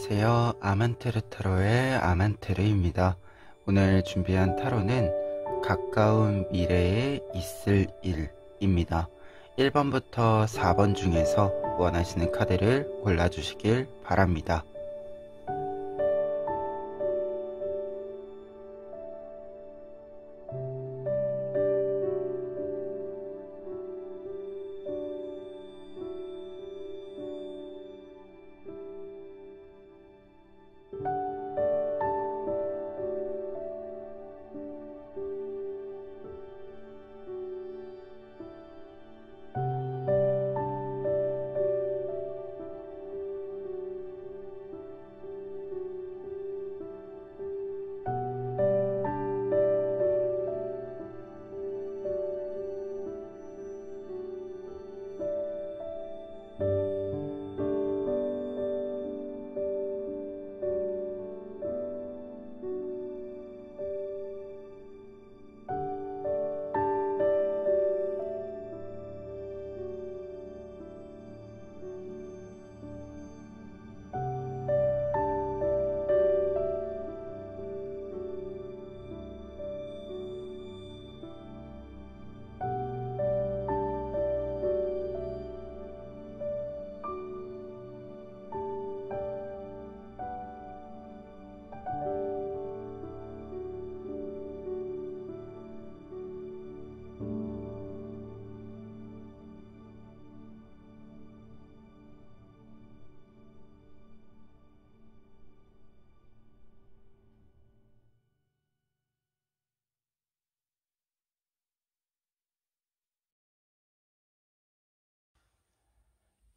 안녕하세요. 아만테르 타로의 아만테르입니다. 오늘 준비한 타로는 가까운 미래에 있을 일입니다. 1번부터 4번 중에서 원하시는 카드를 골라주시길 바랍니다.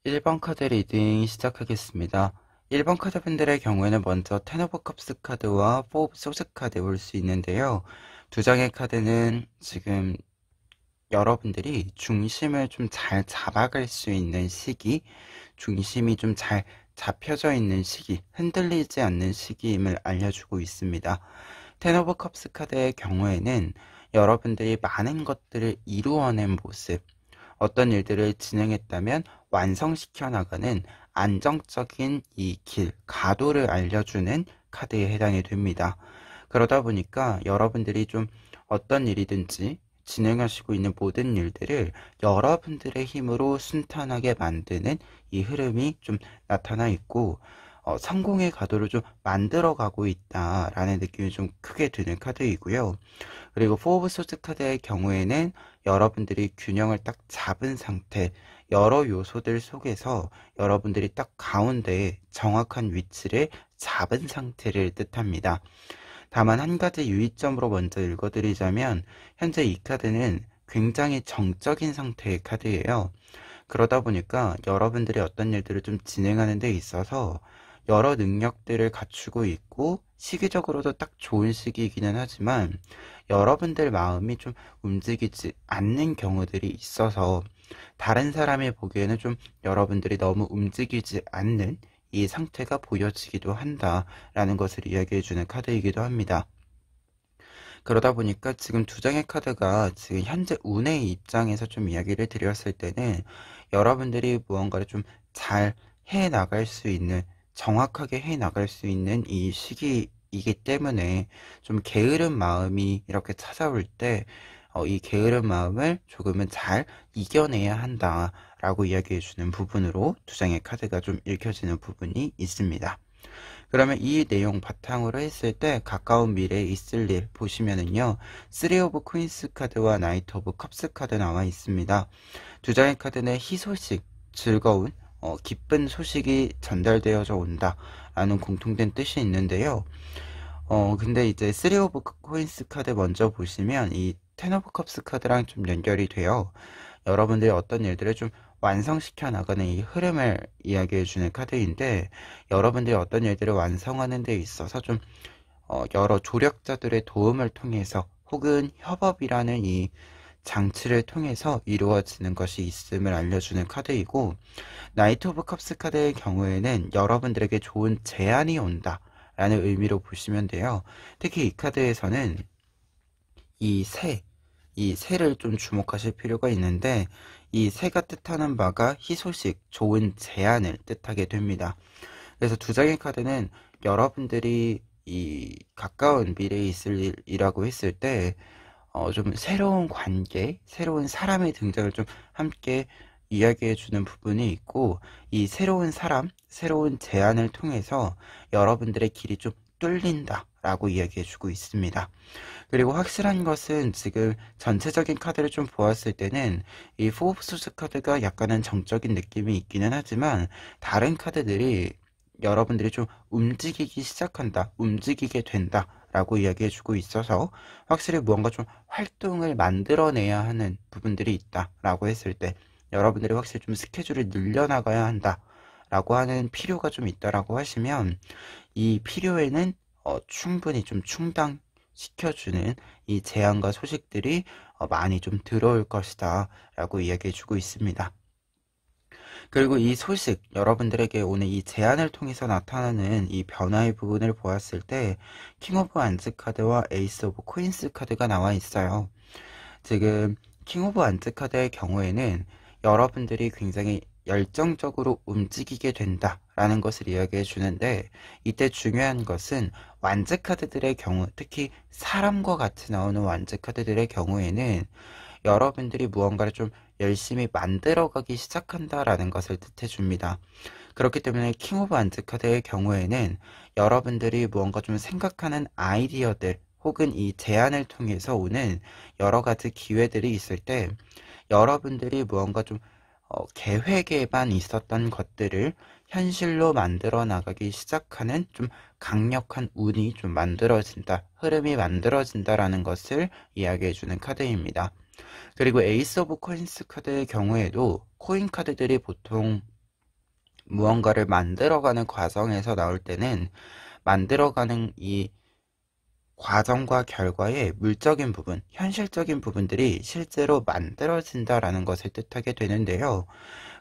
일 번 카드 리딩 시작하겠습니다. 1번 카드 분들의 경우에는 먼저 텐 오브 컵스 카드와 포 오브 소스 카드 볼 수 있는데요. 두 장의 카드는 지금 여러분들이 중심을 좀 잘 잡아갈 수 있는 시기, 중심이 좀 잘 잡혀져 있는 시기, 흔들리지 않는 시기임을 알려주고 있습니다. 텐 오브 컵스 카드의 경우에는 여러분들이 많은 것들을 이루어낸 모습, 어떤 일들을 진행했다면 완성시켜 나가는 안정적인 이 길, 가도를 알려주는 카드에 해당이 됩니다. 그러다 보니까 여러분들이 좀 어떤 일이든지 진행하시고 있는 모든 일들을 여러분들의 힘으로 순탄하게 만드는 이 흐름이 좀 나타나 있고, 성공의 가도를 좀 만들어가고 있다라는 느낌이 좀 크게 드는 카드이고요. 그리고 포 오브 소스 카드의 경우에는 여러분들이 균형을 딱 잡은 상태, 여러 요소들 속에서 여러분들이 딱 가운데에 정확한 위치를 잡은 상태를 뜻합니다. 다만 한 가지 유의점으로 먼저 읽어드리자면, 현재 이 카드는 굉장히 정적인 상태의 카드예요. 그러다 보니까 여러분들이 어떤 일들을 좀 진행하는 데 있어서 여러 능력들을 갖추고 있고 시기적으로도 딱 좋은 시기이기는 하지만 여러분들 마음이 좀 움직이지 않는 경우들이 있어서 다른 사람이 보기에는 좀 여러분들이 너무 움직이지 않는 이 상태가 보여지기도 한다라는 것을 이야기해주는 카드이기도 합니다. 그러다 보니까 지금 두 장의 카드가 지금 현재 운의 입장에서 좀 이야기를 드렸을 때는 여러분들이 무언가를 좀 잘 해 나갈 수 있는, 정확하게 해 나갈 수 있는 이 시기이기 때문에 좀 게으른 마음이 이렇게 찾아올 때 이 게으른 마음을 조금은 잘 이겨내야 한다라고 이야기해주는 부분으로 두 장의 카드가 좀 읽혀지는 부분이 있습니다. 그러면 이 내용 바탕으로 했을 때 가까운 미래에 있을 일 보시면은요, 3 오브 퀸스 카드와 나이트 오브 컵스 카드 나와 있습니다. 두 장의 카드는 희소식, 즐거운, 기쁜 소식이 전달되어져 온다 라는 공통된 뜻이 있는데요. 근데 이제 3 오브 코인스 카드 먼저 보시면 이 텐 오브 컵스 카드랑 좀 연결이 돼요. 여러분들이 어떤 일들을 좀 완성시켜 나가는 이 흐름을 이야기해주는 카드인데, 여러분들이 어떤 일들을 완성하는 데 있어서 좀 여러 조력자들의 도움을 통해서 혹은 협업이라는 이 장치를 통해서 이루어지는 것이 있음을 알려주는 카드이고, 나이트 오브 컵스 카드의 경우에는 여러분들에게 좋은 제안이 온다 라는 의미로 보시면 돼요. 특히 이 카드에서는 이 새를 좀 주목하실 필요가 있는데, 이 새가 뜻하는 바가 희소식, 좋은 제안을 뜻하게 됩니다. 그래서 두 장의 카드는 여러분들이 이 가까운 미래에 있을 일이라고 했을 때, 좀 새로운 관계, 새로운 사람의 등장을 좀 함께 이야기해주는 부분이 있고, 이 새로운 사람, 새로운 제안을 통해서 여러분들의 길이 좀 뚫린다라고 이야기해주고 있습니다. 그리고 확실한 것은 지금 전체적인 카드를 좀 보았을 때는 이 포 오브 소스 카드가 약간은 정적인 느낌이 있기는 하지만 다른 카드들이 여러분들이 좀 움직이기 시작한다, 움직이게 된다 라고 이야기해주고 있어서 확실히 무언가 좀 활동을 만들어내야 하는 부분들이 있다 라고 했을 때 여러분들이 확실히 좀 스케줄을 늘려나가야 한다 라고 하는 필요가 좀 있다라고 하시면 이 필요에는 충분히 좀 충당시켜주는 이 제안과 소식들이 많이 좀 들어올 것이다 라고 이야기해주고 있습니다. 그리고 이 소식, 여러분들에게 오늘 이 제안을 통해서 나타나는 이 변화의 부분을 보았을 때 킹 오브 안즈 카드와 에이스 오브 코인스 카드가 나와 있어요. 지금 킹 오브 안즈 카드의 경우에는 여러분들이 굉장히 열정적으로 움직이게 된다라는 것을 이야기해 주는데, 이때 중요한 것은 완즈 카드들의 경우, 특히 사람과 같이 나오는 완즈 카드들의 경우에는 여러분들이 무언가를 좀 열심히 만들어가기 시작한다라는 것을 뜻해 줍니다. 그렇기 때문에 킹 오브 안즈 카드의 경우에는 여러분들이 무언가 좀 생각하는 아이디어들 혹은 이 제안을 통해서 오는 여러 가지 기회들이 있을 때 여러분들이 무언가 좀 계획에만 있었던 것들을 현실로 만들어 나가기 시작하는 좀 강력한 운이 좀 만들어진다, 흐름이 만들어진다라는 것을 이야기해주는 카드입니다. 그리고 에이스 오브 코인스 카드의 경우에도 코인 카드들이 보통 무언가를 만들어가는 과정에서 나올 때는 만들어가는 이 과정과 결과의 물적인 부분, 현실적인 부분들이 실제로 만들어진다라는 것을 뜻하게 되는데요.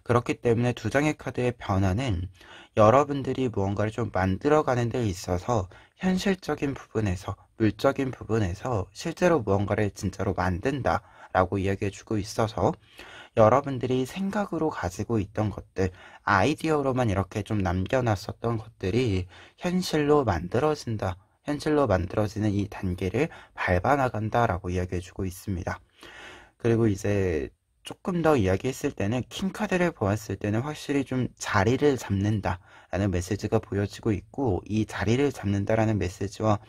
그렇기 때문에 두 장의 카드의 변화는 여러분들이 무언가를 좀 만들어가는 데 있어서 현실적인 부분에서, 물적인 부분에서 실제로 무언가를 진짜로 만든다라고 이야기해주고 있어서 여러분들이 생각으로 가지고 있던 것들, 아이디어로만 이렇게 좀 남겨놨었던 것들이 현실로 만들어진다. 현실로 만들어지는 이 단계를 밟아나간다라고 이야기해주고 있습니다. 그리고 이제 조금 더 이야기했을 때는 킹카드를 보았을 때는 확실히 좀 자리를 잡는다라는 메시지가 보여지고 있고, 이 자리를 잡는다라는 메시지와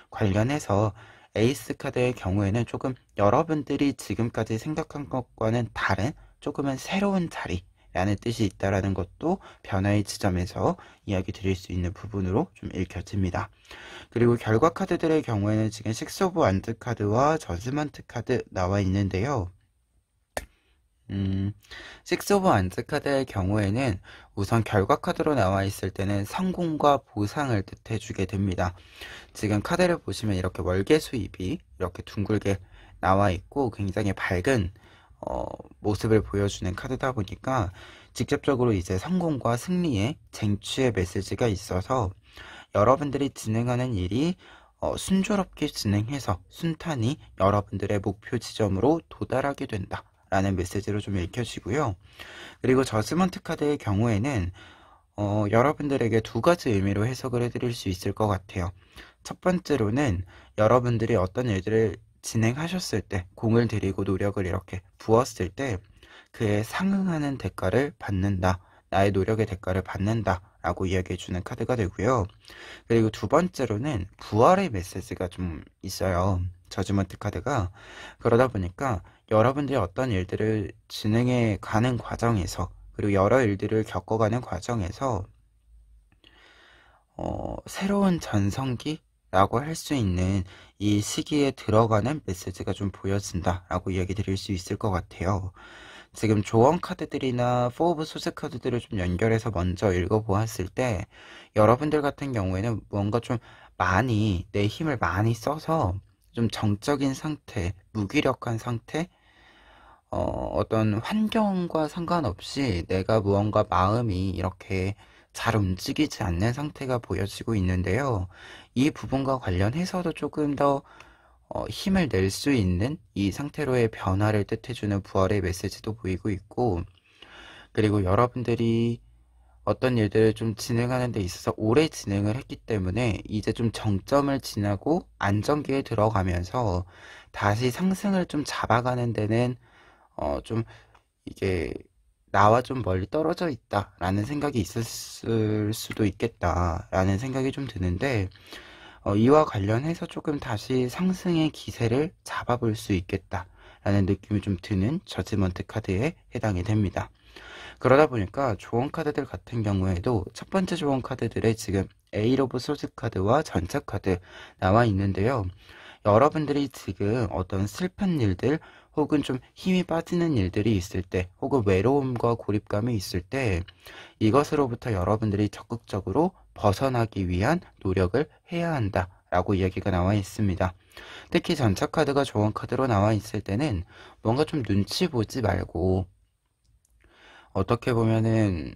관련해서 에이스 카드의 경우에는 조금 여러분들이 지금까지 생각한 것과는 다른 조금은 새로운 자리라는 뜻이 있다라는 것도 변화의 지점에서 이야기 드릴 수 있는 부분으로 좀 읽혀집니다. 그리고 결과 카드들의 경우에는 지금 식스 오브 완드 카드와 저지먼트 카드 나와 있는데요. 식스 오브 완즈 카드의 경우에는 우선 결과 카드로 나와 있을 때는 성공과 보상을 뜻해주게 됩니다. 지금 카드를 보시면 이렇게 월계 수입이 이렇게 둥글게 나와 있고 굉장히 밝은 모습을 보여주는 카드다 보니까 직접적으로 이제 성공과 승리의 쟁취의 메시지가 있어서 여러분들이 진행하는 일이 순조롭게 진행해서 순탄히 여러분들의 목표 지점으로 도달하게 된다 라는 메시지로 좀 읽혀지고요. 그리고 저지먼트 카드의 경우에는 여러분들에게 두 가지 의미로 해석을 해드릴 수 있을 것 같아요. 첫 번째로는 여러분들이 어떤 일들을 진행하셨을 때, 공을 들이고 노력을 이렇게 부었을 때 그에 상응하는 대가를 받는다, 나의 노력의 대가를 받는다 라고 이야기해주는 카드가 되고요. 그리고 두 번째로는 부활의 메시지가 좀 있어요. 저지먼트 카드가. 그러다 보니까 여러분들이 어떤 일들을 진행해 가는 과정에서, 그리고 여러 일들을 겪어가는 과정에서 새로운 전성기라고 할 수 있는 이 시기에 들어가는 메시지가 좀 보여진다라고 이야기 드릴 수 있을 것 같아요. 지금 조언 카드들이나 포 오브 소스 카드들을 좀 연결해서 먼저 읽어보았을 때 여러분들 같은 경우에는 뭔가 좀 많이 내 힘을 많이 써서 좀 정적인 상태, 무기력한 상태, 어떤 환경과 상관없이 내가 무언가 마음이 이렇게 잘 움직이지 않는 상태가 보여지고 있는데요. 이 부분과 관련해서도 조금 더 힘을 낼 수 있는 이 상태로의 변화를 뜻해주는 부활의 메시지도 보이고 있고, 그리고 여러분들이 어떤 일들을 좀 진행하는 데 있어서 오래 진행을 했기 때문에 이제 좀 정점을 지나고 안정기에 들어가면서 다시 상승을 좀 잡아가는 데는 좀 이게 나와 좀 멀리 떨어져 있다라는 생각이 있었을 수도 있겠다라는 생각이 좀 드는데, 이와 관련해서 조금 다시 상승의 기세를 잡아볼 수 있겠다라는 느낌이 좀 드는 저지먼트 카드에 해당이 됩니다. 그러다 보니까 조언 카드들 같은 경우에도 첫 번째 조언 카드들에 지금 에잇 오브 소드 카드와 전차 카드 나와 있는데요. 여러분들이 지금 어떤 슬픈 일들 혹은 좀 힘이 빠지는 일들이 있을 때 혹은 외로움과 고립감이 있을 때 이것으로부터 여러분들이 적극적으로 벗어나기 위한 노력을 해야 한다 라고 이야기가 나와 있습니다. 특히 전차 카드가 조언 카드로 나와 있을 때는 뭔가 좀 눈치 보지 말고 어떻게 보면은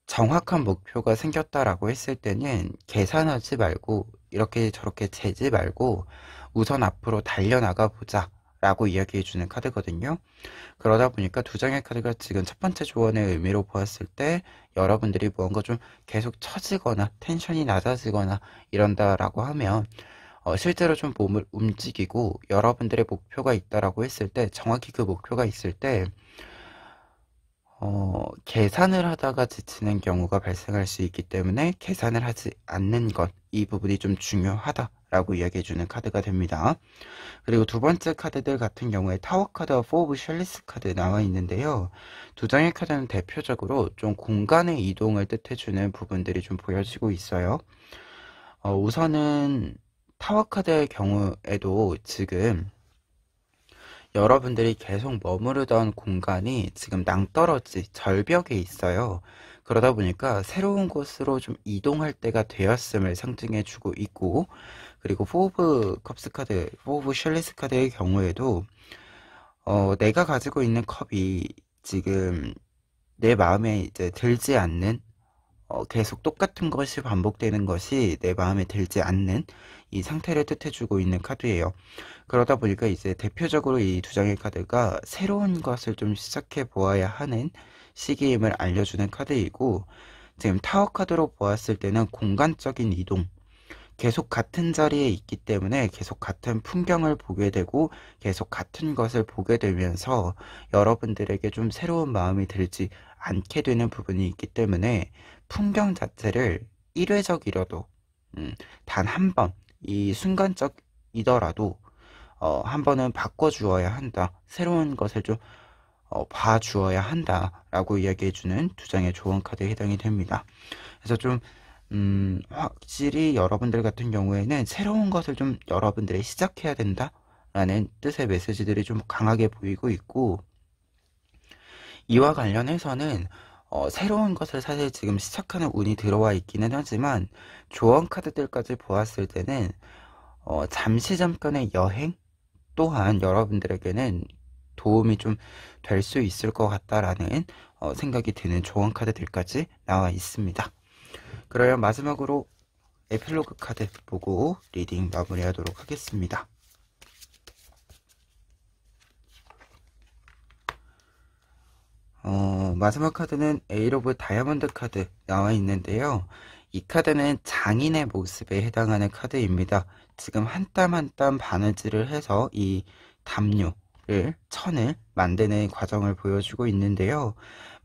정확한 목표가 생겼다라고 했을 때는 계산하지 말고 이렇게 저렇게 재지 말고 우선 앞으로 달려나가 보자 라고 이야기해 주는 카드거든요. 그러다 보니까 두 장의 카드가 지금 첫 번째 조언의 의미로 보았을 때 여러분들이 무언가 좀 계속 처지거나 텐션이 낮아지거나 이런다라고 하면 실제로 좀 몸을 움직이고 여러분들의 목표가 있다라고 했을 때 정확히 그 목표가 있을 때 계산을 하다가 지치는 경우가 발생할 수 있기 때문에 계산을 하지 않는 것, 이 부분이 좀 중요하다라고 이야기해주는 카드가 됩니다. 그리고 두 번째 카드들 같은 경우에 타워 카드와 포 오브 셜리스 카드 나와 있는데요. 두 장의 카드는 대표적으로 좀 공간의 이동을 뜻해주는 부분들이 좀 보여지고 있어요. 우선은 타워 카드의 경우에도 지금 여러분들이 계속 머무르던 공간이 지금 낭떠러지 절벽에 있어요. 그러다 보니까 새로운 곳으로 좀 이동할 때가 되었음을 상징해 주고 있고, 그리고 포 오브 컵스 카드, 포 오브 셜리스 카드의 경우에도 내가 가지고 있는 컵이 지금 내 마음에 이제 들지 않는, 계속 똑같은 것이 반복되는 것이 내 마음에 들지 않는 이 상태를 뜻해주고 있는 카드예요. 그러다 보니까 이제 대표적으로 이 두 장의 카드가 새로운 것을 좀 시작해 보아야 하는 시기임을 알려주는 카드이고, 지금 타워 카드로 보았을 때는 공간적인 이동, 계속 같은 자리에 있기 때문에 계속 같은 풍경을 보게 되고 계속 같은 것을 보게 되면서 여러분들에게 좀 새로운 마음이 들지 않게 되는 부분이 있기 때문에 풍경 자체를 1회적이라도 단 한 번, 이 순간적이더라도 한 번은 바꿔주어야 한다. 새로운 것을 좀 봐주어야 한다라고 이야기해주는 두 장의 조언 카드에 해당이 됩니다. 그래서 좀 확실히 여러분들 같은 경우에는 새로운 것을 좀 여러분들이 시작해야 된다라는 뜻의 메시지들이 좀 강하게 보이고 있고, 이와 관련해서는 새로운 것을 사실 지금 시작하는 운이 들어와 있기는 하지만 조언 카드들까지 보았을 때는 잠시 잠깐의 여행 또한 여러분들에게는 도움이 좀 될 수 있을 것 같다라는 생각이 드는 조언 카드들까지 나와 있습니다. 그러면 마지막으로 에필로그 카드 보고 리딩 마무리하도록 하겠습니다. 마지막 카드는 에잇 오브 다이아몬드 카드 나와 있는데요. 이 카드는 장인의 모습에 해당하는 카드입니다. 지금 한 땀 한 땀 바느질을 해서 이 담요를, 천을 만드는 과정을 보여주고 있는데요.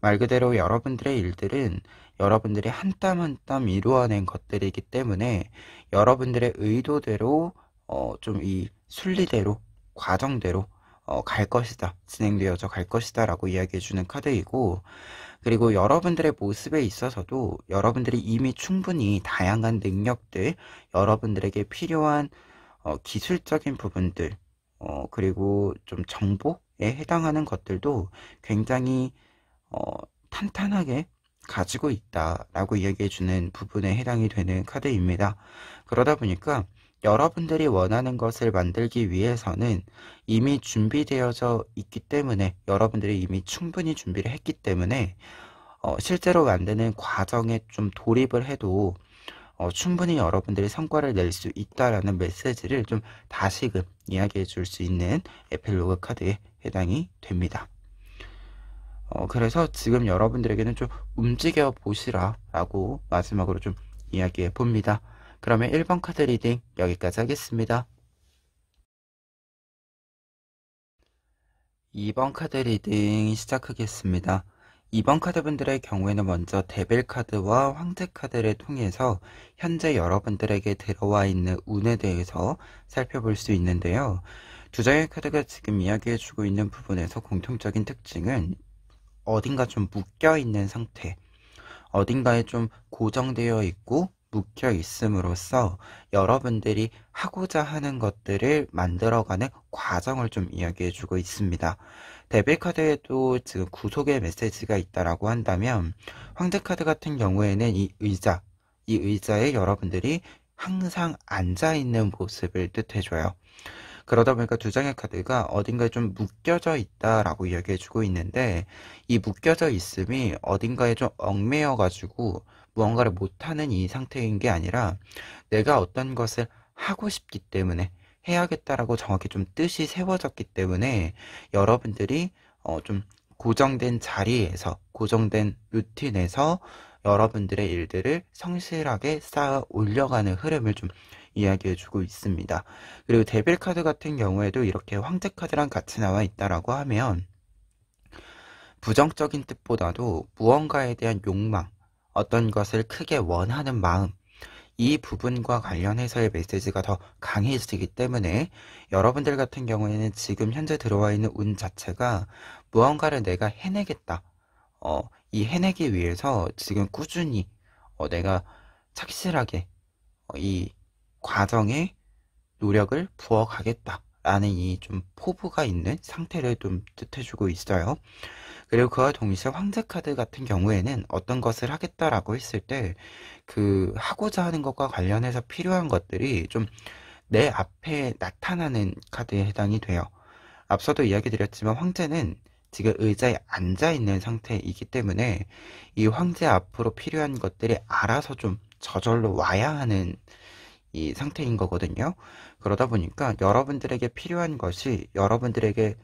말 그대로 여러분들의 일들은 여러분들이 한 땀 한 땀 이루어낸 것들이기 때문에 여러분들의 의도대로 좀 이 순리대로, 과정대로 갈 것이다, 진행되어져 갈 것이다 라고 이야기해주는 카드이고, 그리고 여러분들의 모습에 있어서도 여러분들이 이미 충분히 다양한 능력들, 여러분들에게 필요한 기술적인 부분들, 그리고 좀 정보에 해당하는 것들도 굉장히 탄탄하게 가지고 있다라고 이야기해주는 부분에 해당이 되는 카드입니다. 그러다 보니까 여러분들이 원하는 것을 만들기 위해서는 이미 준비되어져 있기 때문에, 여러분들이 이미 충분히 준비를 했기 때문에 실제로 만드는 과정에 좀 돌입을 해도 충분히 여러분들이 성과를 낼 수 있다라는 메시지를 좀 다시금 이야기해 줄 수 있는 에필로그 카드에 해당이 됩니다. 그래서 지금 여러분들에게는 좀 움직여 보시라 라고 마지막으로 좀 이야기해 봅니다. 그러면 1번 카드 리딩 여기까지 하겠습니다. 2번 카드 리딩 시작하겠습니다. 2번 카드분들의 경우에는 먼저 데빌 카드와 황제 카드를 통해서 현재 여러분들에게 들어와 있는 운에 대해서 살펴볼 수 있는데요. 두 장의 카드가 지금 이야기해주고 있는 부분에서 공통적인 특징은 어딘가 좀 묶여 있는 상태, 어딘가에 좀 고정되어 있고 묶여 있음으로써 여러분들이 하고자 하는 것들을 만들어가는 과정을 좀 이야기해 주고 있습니다. 데빌 카드에도 지금 구속의 메시지가 있다라고 한다면 황제 카드 같은 경우에는 이 의자에 여러분들이 항상 앉아 있는 모습을 뜻해줘요. 그러다 보니까 두 장의 카드가 어딘가에 좀 묶여져 있다라고 이야기해주고 있는데 이 묶여져 있음이 어딘가에 좀 얽매여가지고 무언가를 못하는 이 상태인 게 아니라 내가 어떤 것을 하고 싶기 때문에 해야겠다라고 정확히 좀 뜻이 세워졌기 때문에 여러분들이 좀 고정된 자리에서 고정된 루틴에서 여러분들의 일들을 성실하게 쌓아 올려가는 흐름을 좀 이야기해주고 있습니다. 그리고 데빌 카드 같은 경우에도 이렇게 황제 카드랑 같이 나와 있다라고 하면 부정적인 뜻보다도 무언가에 대한 욕망, 어떤 것을 크게 원하는 마음, 이 부분과 관련해서의 메시지가 더 강해지기 때문에 여러분들 같은 경우에는 지금 현재 들어와 있는 운 자체가 무언가를 내가 해내겠다. 이 해내기 위해서 지금 꾸준히 내가 착실하게 이 과정에 노력을 부어가겠다라는 이 좀 포부가 있는 상태를 좀 뜻해주고 있어요. 그리고 그와 동시에 황제 카드 같은 경우에는 어떤 것을 하겠다라고 했을 때 그 하고자 하는 것과 관련해서 필요한 것들이 좀 내 앞에 나타나는 카드에 해당이 돼요. 앞서도 이야기 드렸지만 황제는 지금 의자에 앉아 있는 상태이기 때문에 이 황제 앞으로 필요한 것들이 알아서 좀 저절로 와야 하는 이 상태인 거거든요. 그러다 보니까 여러분들에게 필요한 것이 여러분들에게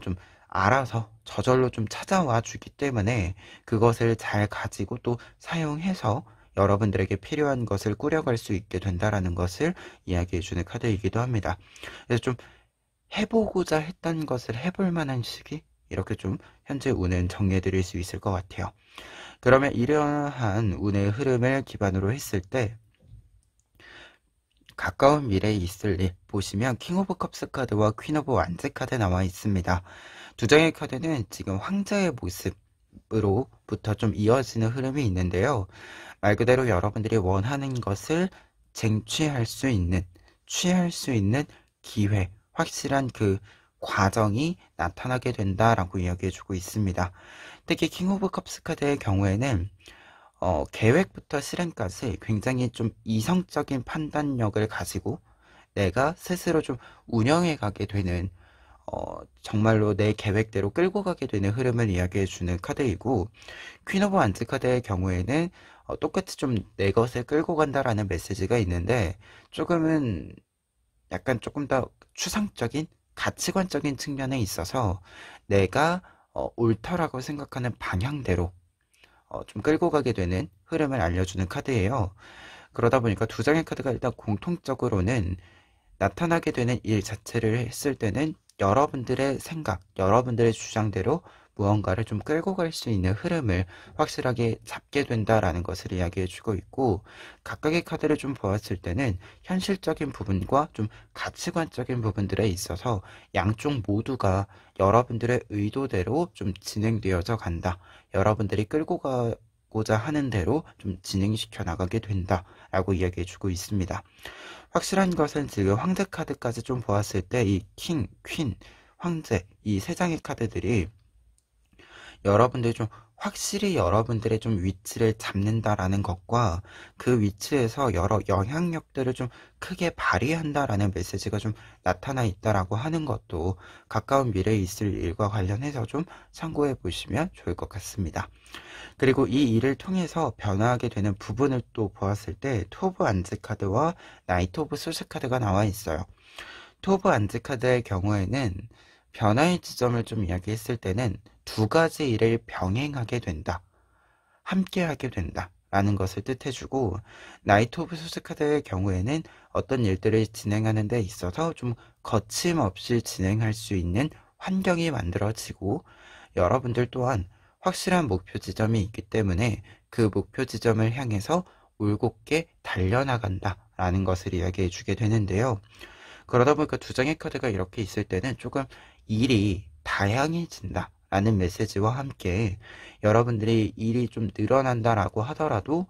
좀 알아서 저절로 좀 찾아와 주기 때문에 그것을 잘 가지고 또 사용해서 여러분들에게 필요한 것을 꾸려갈 수 있게 된다라는 것을 이야기해 주는 카드이기도 합니다. 그래서 좀 해보고자 했던 것을 해볼 만한 시기? 이렇게 좀 현재 운은 정리해 드릴 수 있을 것 같아요. 그러면 이러한 운의 흐름을 기반으로 했을 때 가까운 미래에 있을 일 보시면 킹 오브 컵스 카드와 퀸 오브 완즈 카드 나와 있습니다. 두 장의 카드는 지금 황제의 모습으로부터 좀 이어지는 흐름이 있는데요. 말 그대로 여러분들이 원하는 것을 쟁취할 수 있는, 취할 수 있는 기회, 확실한 그 과정이 나타나게 된다라고 이야기해주고 있습니다. 특히 킹 오브 컵스 카드의 경우에는 계획부터 실행까지 굉장히 좀 이성적인 판단력을 가지고 내가 스스로 좀 운영해 가게 되는 정말로 내 계획대로 끌고 가게 되는 흐름을 이야기해 주는 카드이고 퀸 오브 완즈 카드의 경우에는 똑같이 좀 내 것을 끌고 간다라는 메시지가 있는데 조금은 약간 조금 더 추상적인 가치관적인 측면에 있어서 내가 옳다라고 생각하는 방향대로 좀 끌고 가게 되는 흐름을 알려주는 카드예요. 그러다 보니까 두 장의 카드가 일단 공통적으로는 나타나게 되는 일 자체를 했을 때는 여러분들의 생각, 여러분들의 주장대로 무언가를 좀 끌고 갈 수 있는 흐름을 확실하게 잡게 된다라는 것을 이야기해 주고 있고 각각의 카드를 좀 보았을 때는 현실적인 부분과 좀 가치관적인 부분들에 있어서 양쪽 모두가 여러분들의 의도대로 좀 진행되어져 간다. 여러분들이 끌고 가고자 하는 대로 좀 진행시켜 나가게 된다라고 이야기해 주고 있습니다. 확실한 것은 지금 황제 카드까지 좀 보았을 때 이 킹, 퀸, 황제 이 세 장의 카드들이 여러분들이 좀 확실히 여러분들의 좀 위치를 잡는다라는 것과 그 위치에서 여러 영향력들을 좀 크게 발휘한다라는 메시지가 좀 나타나 있다라고 하는 것도 가까운 미래에 있을 일과 관련해서 좀 참고해 보시면 좋을 것 같습니다. 그리고 이 일을 통해서 변화하게 되는 부분을 또 보았을 때 투 오브 안즈 카드와 나이트 오브 소스 카드가 나와 있어요. 투 오브 안즈 카드의 경우에는 변화의 지점을 좀 이야기했을 때는 두 가지 일을 병행하게 된다. 함께 하게 된다. 라는 것을 뜻해주고, 나이트 오브 소스카드의 경우에는 어떤 일들을 진행하는 데 있어서 좀 거침없이 진행할 수 있는 환경이 만들어지고, 여러분들 또한 확실한 목표 지점이 있기 때문에 그 목표 지점을 향해서 올곧게 달려나간다. 라는 것을 이야기해 주게 되는데요. 그러다 보니까 두 장의 카드가 이렇게 있을 때는 조금 일이 다양해진다. 라는 메시지와 함께 여러분들이 일이 좀 늘어난다라고 하더라도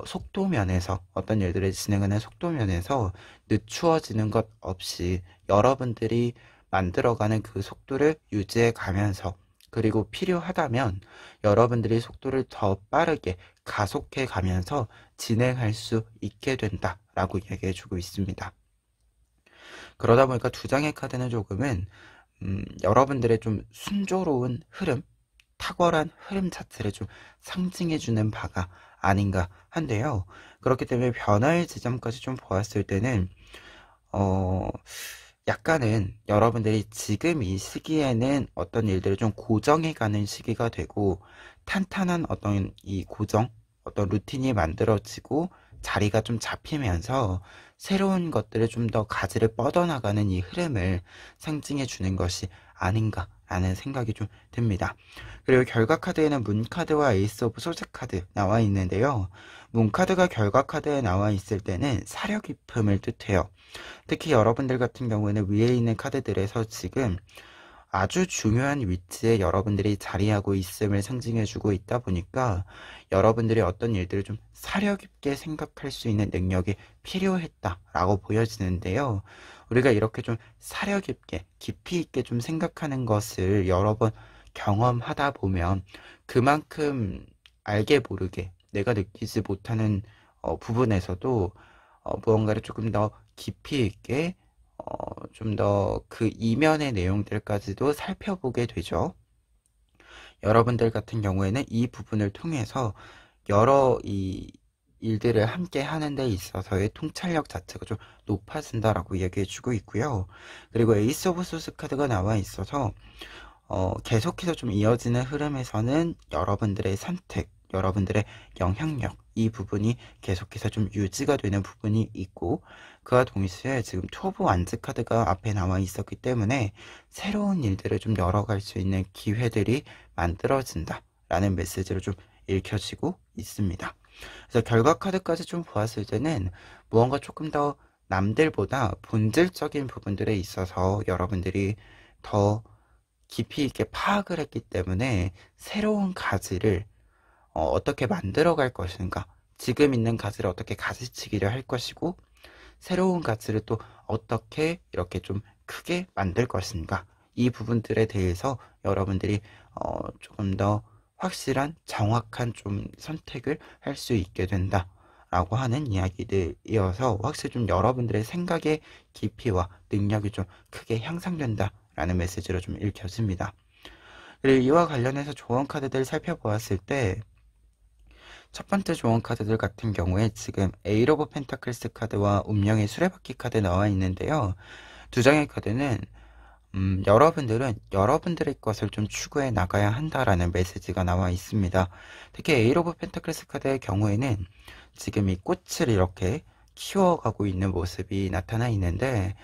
속도 면에서 어떤 일들을 진행하는 속도 면에서 늦추어지는 것 없이 여러분들이 만들어가는 그 속도를 유지해 가면서 그리고 필요하다면 여러분들이 속도를 더 빠르게 가속해 가면서 진행할 수 있게 된다라고 이야기해 주고 있습니다. 그러다 보니까 두 장의 카드는 조금은 여러분들의 좀 순조로운 흐름, 탁월한 흐름 자체를 좀 상징해주는 바가 아닌가 한데요. 그렇기 때문에 변화의 지점까지 좀 보았을 때는, 약간은 여러분들이 지금 이 시기에는 어떤 일들을 좀 고정해가는 시기가 되고, 탄탄한 어떤 이 고정, 어떤 루틴이 만들어지고, 자리가 좀 잡히면서 새로운 것들을 좀 더 가지를 뻗어나가는 이 흐름을 상징해 주는 것이 아닌가라는 생각이 좀 듭니다. 그리고 결과 카드에는 문 카드와 에이스 오브 소드 카드 나와 있는데요. 문 카드가 결과 카드에 나와 있을 때는 사려 깊음을 뜻해요. 특히 여러분들 같은 경우에는 위에 있는 카드들에서 지금 아주 중요한 위치에 여러분들이 자리하고 있음을 상징해주고 있다 보니까 여러분들이 어떤 일들을 좀 사려 깊게 생각할 수 있는 능력이 필요했다라고 보여지는데요. 우리가 이렇게 좀 사려 깊게, 깊이 있게 좀 생각하는 것을 여러 번 경험하다 보면 그만큼 알게 모르게 내가 느끼지 못하는 부분에서도 무언가를 조금 더 깊이 있게 좀 더 그 이면의 내용들까지도 살펴보게 되죠. 여러분들 같은 경우에는 이 부분을 통해서 여러 이 일들을 함께 하는 데 있어서의 통찰력 자체가 좀 높아진다라고 얘기해 주고 있고요. 그리고 에이스 오브 소스 카드가 나와 있어서 계속해서 좀 이어지는 흐름에서는 여러분들의 선택, 여러분들의 영향력, 이 부분이 계속해서 좀 유지가 되는 부분이 있고, 그와 동시에 지금 투 오브 완즈 카드가 앞에 나와 있었기 때문에 새로운 일들을 좀 열어갈 수 있는 기회들이 만들어진다 라는 메시지로 좀 읽혀지고 있습니다. 그래서 결과 카드까지 좀 보았을 때는 무언가 조금 더 남들보다 본질적인 부분들에 있어서 여러분들이 더 깊이 있게 파악을 했기 때문에 새로운 가지를 어떻게 만들어 갈 것인가, 지금 있는 가지를 어떻게 가지치기를 할 것이고 새로운 가지를 또 어떻게 이렇게 좀 크게 만들 것인가, 이 부분들에 대해서 여러분들이 조금 더 확실한 정확한 좀 선택을 할 수 있게 된다 라고 하는 이야기들이어서 확실히 좀 여러분들의 생각의 깊이와 능력이 좀 크게 향상된다 라는 메시지로 좀 읽혀집니다. 그리고 이와 관련해서 조언 카드들 살펴보았을 때 첫 번째 조언 카드들 같은 경우에 지금 에잇 오브 펜타클스 카드와 운명의 수레바퀴 카드 나와 있는데요. 두 장의 카드는 여러분들은 여러분들의 것을 좀 추구해 나가야 한다라는 메시지가 나와 있습니다. 특히 에잇 오브 펜타클스 카드의 경우에는 지금 이 꽃을 이렇게 키워가고 있는 모습이 나타나 있는데,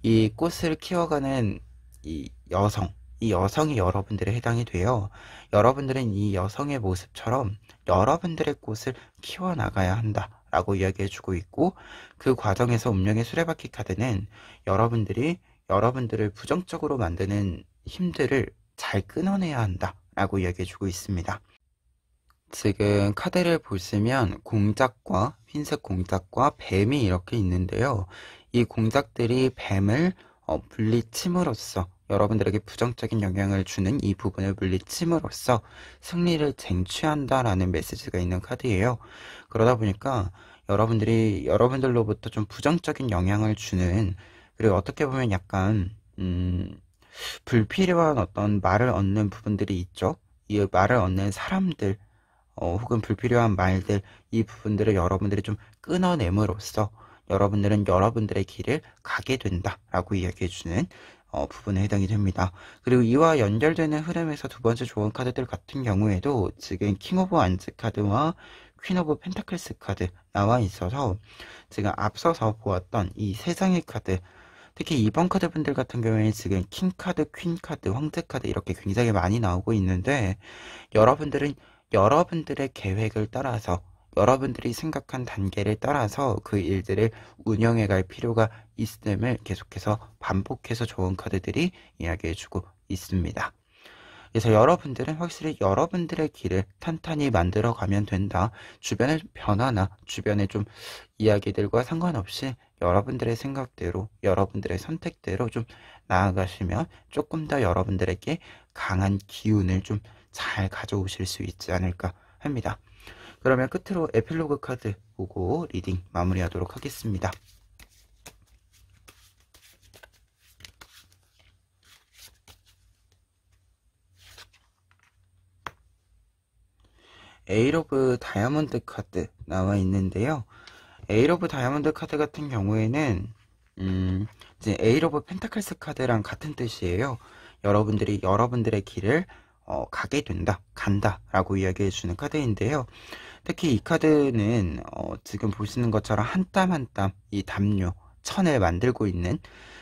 이 꽃을 키워가는 이 여성이 여러분들에 해당이 돼요. 여러분들은 이 여성의 모습처럼 여러분들의 꽃을 키워나가야 한다 라고 이야기해주고 있고, 그 과정에서 운명의 수레바퀴 카드는 여러분들이 여러분들을 부정적으로 만드는 힘들을 잘 끊어내야 한다 라고 이야기해주고 있습니다. 지금 카드를 보시면 공작과 흰색 공작과 뱀이 이렇게 있는데요. 이 공작들이 뱀을 물리침으로써 여러분들에게 부정적인 영향을 주는 이 부분을 물리침으로써 승리를 쟁취한다라는 메시지가 있는 카드예요. 그러다 보니까 여러분들이 여러분들로부터 좀 부정적인 영향을 주는, 그리고 어떻게 보면 약간 불필요한 어떤 말을 얻는 부분들이 있죠. 이 말을 얻는 사람들, 혹은 불필요한 말들, 이 부분들을 여러분들이 좀 끊어냄으로써 여러분들은 여러분들의 길을 가게 된다라고 이야기해주는 부분에 해당이 됩니다. 그리고 이와 연결되는 흐름에서 두 번째 조언 카드들 같은 경우에도 지금 킹 오브 완즈 카드와 퀸 오브 펜타클스 카드 나와 있어서 제가 앞서서 보았던 이 세 장의 카드, 특히 2번 카드 분들 같은 경우에 지금 킹 카드, 퀸 카드, 황제 카드 이렇게 굉장히 많이 나오고 있는데, 여러분들은 여러분들의 계획을 따라서, 여러분들이 생각한 단계를 따라서 그 일들을 운영해 갈 필요가 있음을 계속해서 반복해서 좋은 카드들이 이야기해주고 있습니다. 그래서 여러분들은 확실히 여러분들의 길을 탄탄히 만들어 가면 된다. 주변의 변화나 주변의 좀 이야기들과 상관없이 여러분들의 생각대로, 여러분들의 선택대로 좀 나아가시면 조금 더 여러분들에게 강한 기운을 좀 잘 가져오실 수 있지 않을까 합니다. 그러면 끝으로 에필로그 카드 보고 리딩 마무리하도록 하겠습니다. 에일 오브 다이아몬드 카드 나와 있는데요. 에일 오브 다이아몬드 카드 같은 경우에는 이제 에일 오브 펜타클스 카드랑 같은 뜻이에요. 여러분들이 여러분들의 길을 가게 된다, 간다 라고 이야기해 주는 카드인데요. 특히 이 카드는 지금 보시는 것처럼 한 땀 한 땀 이 담요, 천을 만들고 있는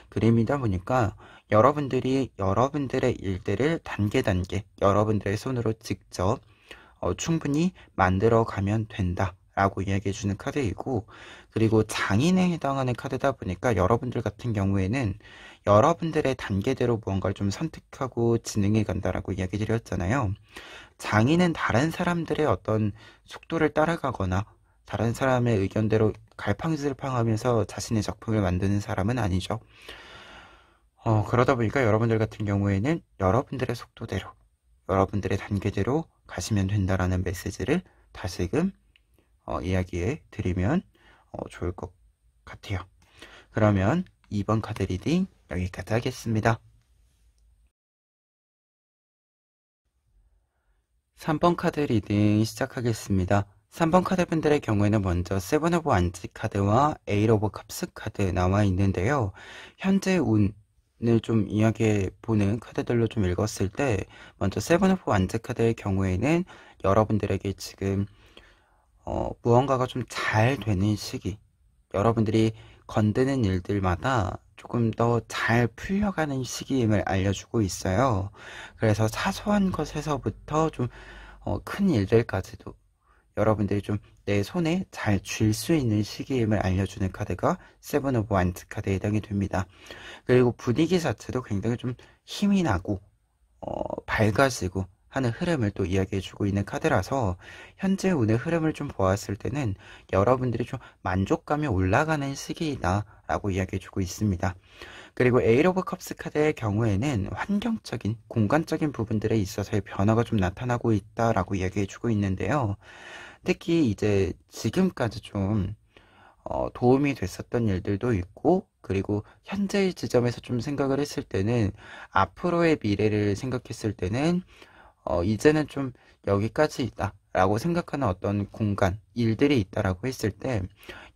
그림이다 보니까 여러분들이 여러분들의 일들을 단계 여러분들의 손으로 직접 충분히 만들어 가면 된다 라고 이야기해 주는 카드이고, 그리고 장인에 해당하는 카드다 보니까 여러분들 같은 경우에는 여러분들의 단계대로 무언가를 좀 선택하고 진행해 간다라고 이야기 드렸잖아요. 장인은 다른 사람들의 어떤 속도를 따라가거나 다른 사람의 의견대로 갈팡질팡하면서 자신의 작품을 만드는 사람은 아니죠. 그러다 보니까 여러분들 같은 경우에는 여러분들의 속도대로, 여러분들의 단계대로 가시면 된다라는 메시지를 다시금 이야기해 드리면 좋을 것 같아요. 그러면 2번 카드 리딩 여기까지 하겠습니다. 3번 카드 리딩 시작하겠습니다. 3번 카드 분들의 경우에는 먼저 세븐 오브 완즈 카드와 에잇 오브 컵스 카드 나와 있는데요. 현재 운을 좀 이야기해 보는 카드들로 좀 읽었을 때, 먼저 세븐 오브 완즈 카드의 경우에는 여러분들에게 지금 무언가가 좀 잘 되는 시기, 여러분들이 건드는 일들마다 조금 더 잘 풀려가는 시기임을 알려주고 있어요. 그래서 사소한 것에서부터 좀 큰 일들까지도 여러분들이 좀 내 손에 잘 쥘 수 있는 시기임을 알려주는 카드가 세븐 오브 완즈 카드에 해당이 됩니다. 그리고 분위기 자체도 굉장히 좀 힘이 나고 밝아지고 하는 흐름을 또 이야기해주고 있는 카드라서, 현재 운의 흐름을 좀 보았을 때는 여러분들이 좀 만족감이 올라가는 시기이다 라고 이야기해주고 있습니다. 그리고 에잇 오브 컵스 카드의 경우에는 환경적인, 공간적인 부분들에 있어서의 변화가 좀 나타나고 있다라고 이야기해주고 있는데요. 특히 이제 지금까지 좀 도움이 됐었던 일들도 있고, 그리고 현재의 지점에서 좀 생각을 했을 때는, 앞으로의 미래를 생각했을 때는 이제는 좀 여기까지 있다 라고 생각하는 어떤 공간, 일들이 있다라고 했을 때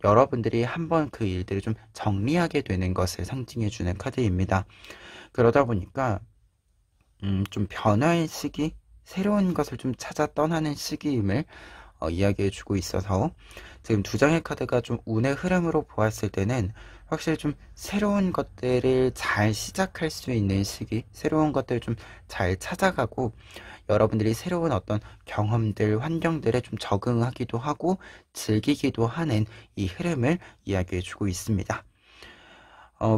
여러분들이 한번 그 일들을 좀 정리하게 되는 것을 상징해 주는 카드입니다. 그러다 보니까 좀 변화의 시기, 새로운 것을 좀 찾아 떠나는 시기임을 이야기해 주고 있어서, 지금 두 장의 카드가 좀 운의 흐름으로 보았을 때는 확실히 좀 새로운 것들을 잘 시작할 수 있는 시기, 새로운 것들을 좀 잘 찾아가고 여러분들이 새로운 어떤 경험들, 환경들에 좀 적응하기도 하고 즐기기도 하는 이 흐름을 이야기해 주고 있습니다.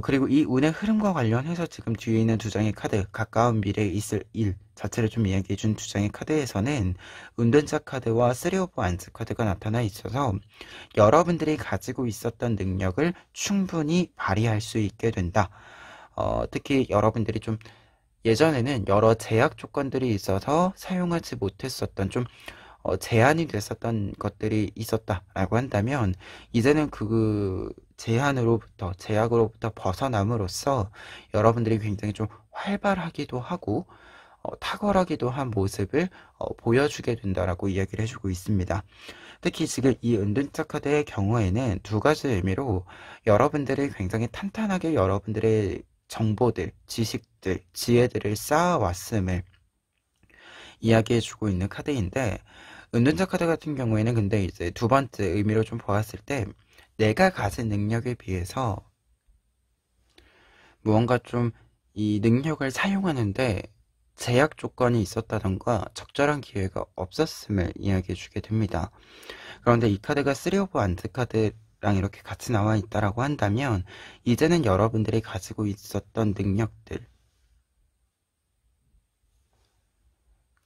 그리고 이 운의 흐름과 관련해서 지금 뒤에 있는 두 장의 카드, 가까운 미래에 있을 일 자체를 좀 이야기해 준 두 장의 카드에서는 운전자 카드와 쓰리 오브 완즈 카드가 나타나 있어서 여러분들이 가지고 있었던 능력을 충분히 발휘할 수 있게 된다. 특히 여러분들이 좀 예전에는 여러 제약 조건들이 있어서 사용하지 못했었던, 좀 제한이 됐었던 것들이 있었다라고 한다면, 이제는 그 제약으로부터 벗어남으로써 여러분들이 굉장히 좀 활발하기도 하고 탁월하기도 한 모습을 보여주게 된다라고 이야기를 해주고 있습니다. 특히 지금 이 은둔자 카드의 경우에는 두 가지 의미로 여러분들이 굉장히 탄탄하게 여러분들의 정보들, 지식들, 지혜들을 쌓아왔음을 이야기해주고 있는 카드인데, 은둔자 카드 같은 경우에는 근데 이제 두 번째 의미로 좀 보았을 때 내가 가진 능력에 비해서 무언가 좀 이 능력을 사용하는데 제약 조건이 있었다던가 적절한 기회가 없었음을 이야기해 주게 됩니다. 그런데 이 카드가 3 오브 완드 카드랑 이렇게 같이 나와 있다라고 한다면 이제는 여러분들이 가지고 있었던 능력들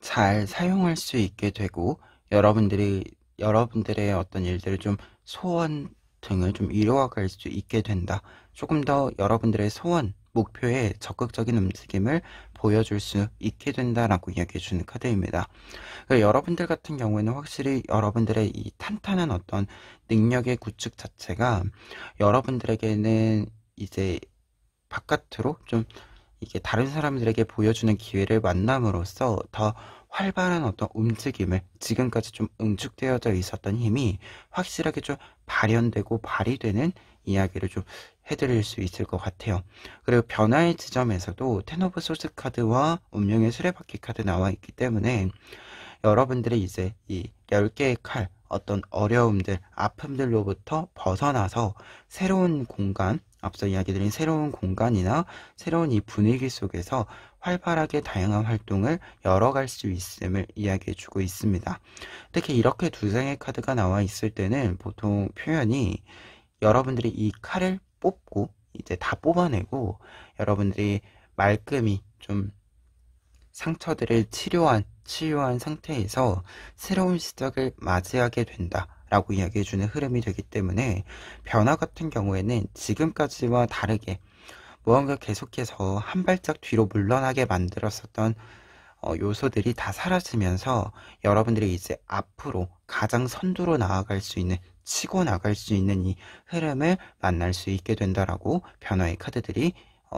잘 사용할 수 있게 되고 여러분들의 어떤 일들을 좀 소원 등을 좀 이루어갈 수 있게 된다. 조금 더 여러분들의 소원, 목표에 적극적인 움직임을 보여줄 수 있게 된다라고 이야기해 주는 카드입니다. 여러분들 같은 경우에는 확실히 여러분들의 이 탄탄한 어떤 능력의 구축 자체가 여러분들에게는 이제 바깥으로 좀 이게 다른 사람들에게 보여주는 기회를 만남으로써 더 활발한 어떤 움직임을 지금까지 좀 응축되어져 있었던 힘이 확실하게 좀 발현되고 발휘되는 이야기를 좀 해드릴 수 있을 것 같아요. 그리고 변화의 지점에서도 텐 오브 소스 카드와 운명의 수레바퀴 카드 나와 있기 때문에 여러분들이 이제 이 10개의 칼, 어떤 어려움들, 아픔들로부터 벗어나서 새로운 공간, 앞서 이야기 드린 새로운 공간이나 새로운 이 분위기 속에서 활발하게 다양한 활동을 열어갈 수 있음을 이야기해 주고 있습니다. 특히 이렇게 두 장의 카드가 나와 있을 때는 보통 표현이 여러분들이 이 칼을 뽑고 이제 다 뽑아내고 여러분들이 말끔히 좀 상처들을 치유한 상태에서 새로운 시작을 맞이하게 된다라고 이야기해주는 흐름이 되기 때문에 변화 같은 경우에는 지금까지와 다르게 무언가 계속해서 한 발짝 뒤로 물러나게 만들었었던 요소들이 다 사라지면서 여러분들이 이제 앞으로 가장 선두로 나아갈 수 있는 치고 나갈 수 있는 이 흐름을 만날 수 있게 된다라고 변화의 카드들이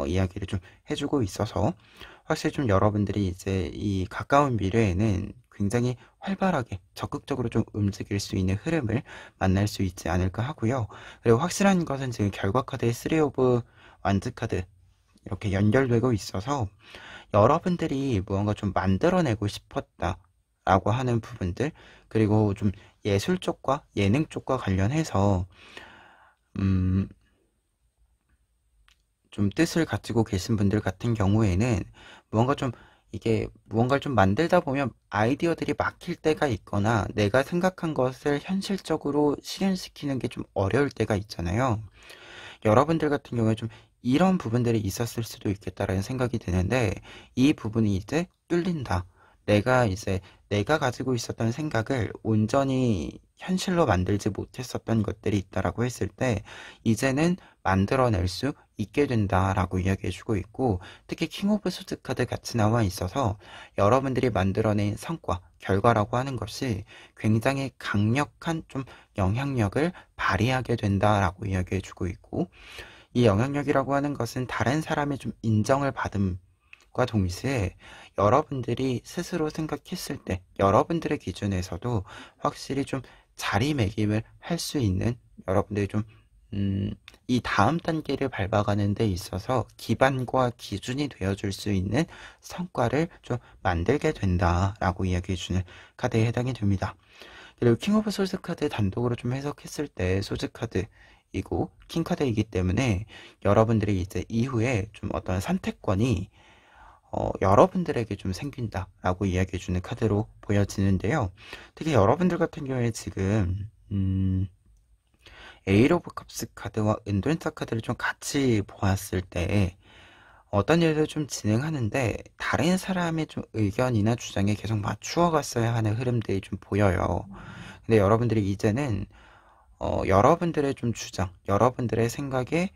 이야기를 좀 해주고 있어서 확실히 좀 여러분들이 이제 이 가까운 미래에는 굉장히 활발하게 적극적으로 좀 움직일 수 있는 흐름을 만날 수 있지 않을까 하고요. 그리고 확실한 것은 지금 결과 카드의 3 오브 완즈 카드 이렇게 연결되고 있어서 여러분들이 무언가 좀 만들어내고 싶었다라고 하는 부분들 그리고 좀 예술 쪽과 예능 쪽과 관련해서 좀 뜻을 가지고 계신 분들 같은 경우에는 무언가 좀 이게 무언가를 좀 만들다 보면 아이디어들이 막힐 때가 있거나 내가 생각한 것을 현실적으로 실현시키는 게 좀 어려울 때가 있잖아요. 여러분들 같은 경우에 좀 이런 부분들이 있었을 수도 있겠다라는 생각이 드는데 이 부분이 이제 뚫린다. 내가 가지고 있었던 생각을 온전히 현실로 만들지 못했었던 것들이 있다라고 했을 때 이제는 만들어낼 수 있게 된다라고 이야기해주고 있고 특히 킹 오브 소드 카드 같이 나와 있어서 여러분들이 만들어낸 성과, 결과라고 하는 것이 굉장히 강력한 좀 영향력을 발휘하게 된다라고 이야기해주고 있고 이 영향력이라고 하는 것은 다른 사람의 좀 인정을 받음과 동시에 여러분들이 스스로 생각했을 때 여러분들의 기준에서도 확실히 좀 자리매김을 할 수 있는 여러분들이 좀 이 다음 단계를 밟아가는 데 있어서 기반과 기준이 되어줄 수 있는 성과를 좀 만들게 된다라고 이야기해주는 카드에 해당이 됩니다. 그리고 킹 오브 솔스 카드 단독으로 좀 해석했을 때 소즈 카드이고 킹 카드이기 때문에 여러분들이 이제 이후에 좀 어떤 선택권이 여러분들에게 좀 생긴다라고 이야기해주는 카드로 보여지는데요. 특히 여러분들 같은 경우에 지금 에이트 오브 컵스 카드와 은둔자 카드를 좀 같이 보았을 때 어떤 일을 좀 진행하는데 다른 사람의 좀 의견이나 주장에 계속 맞추어 갔어야 하는 흐름들이 좀 보여요. 근데 여러분들이 이제는 여러분들의 좀 주장, 여러분들의 생각에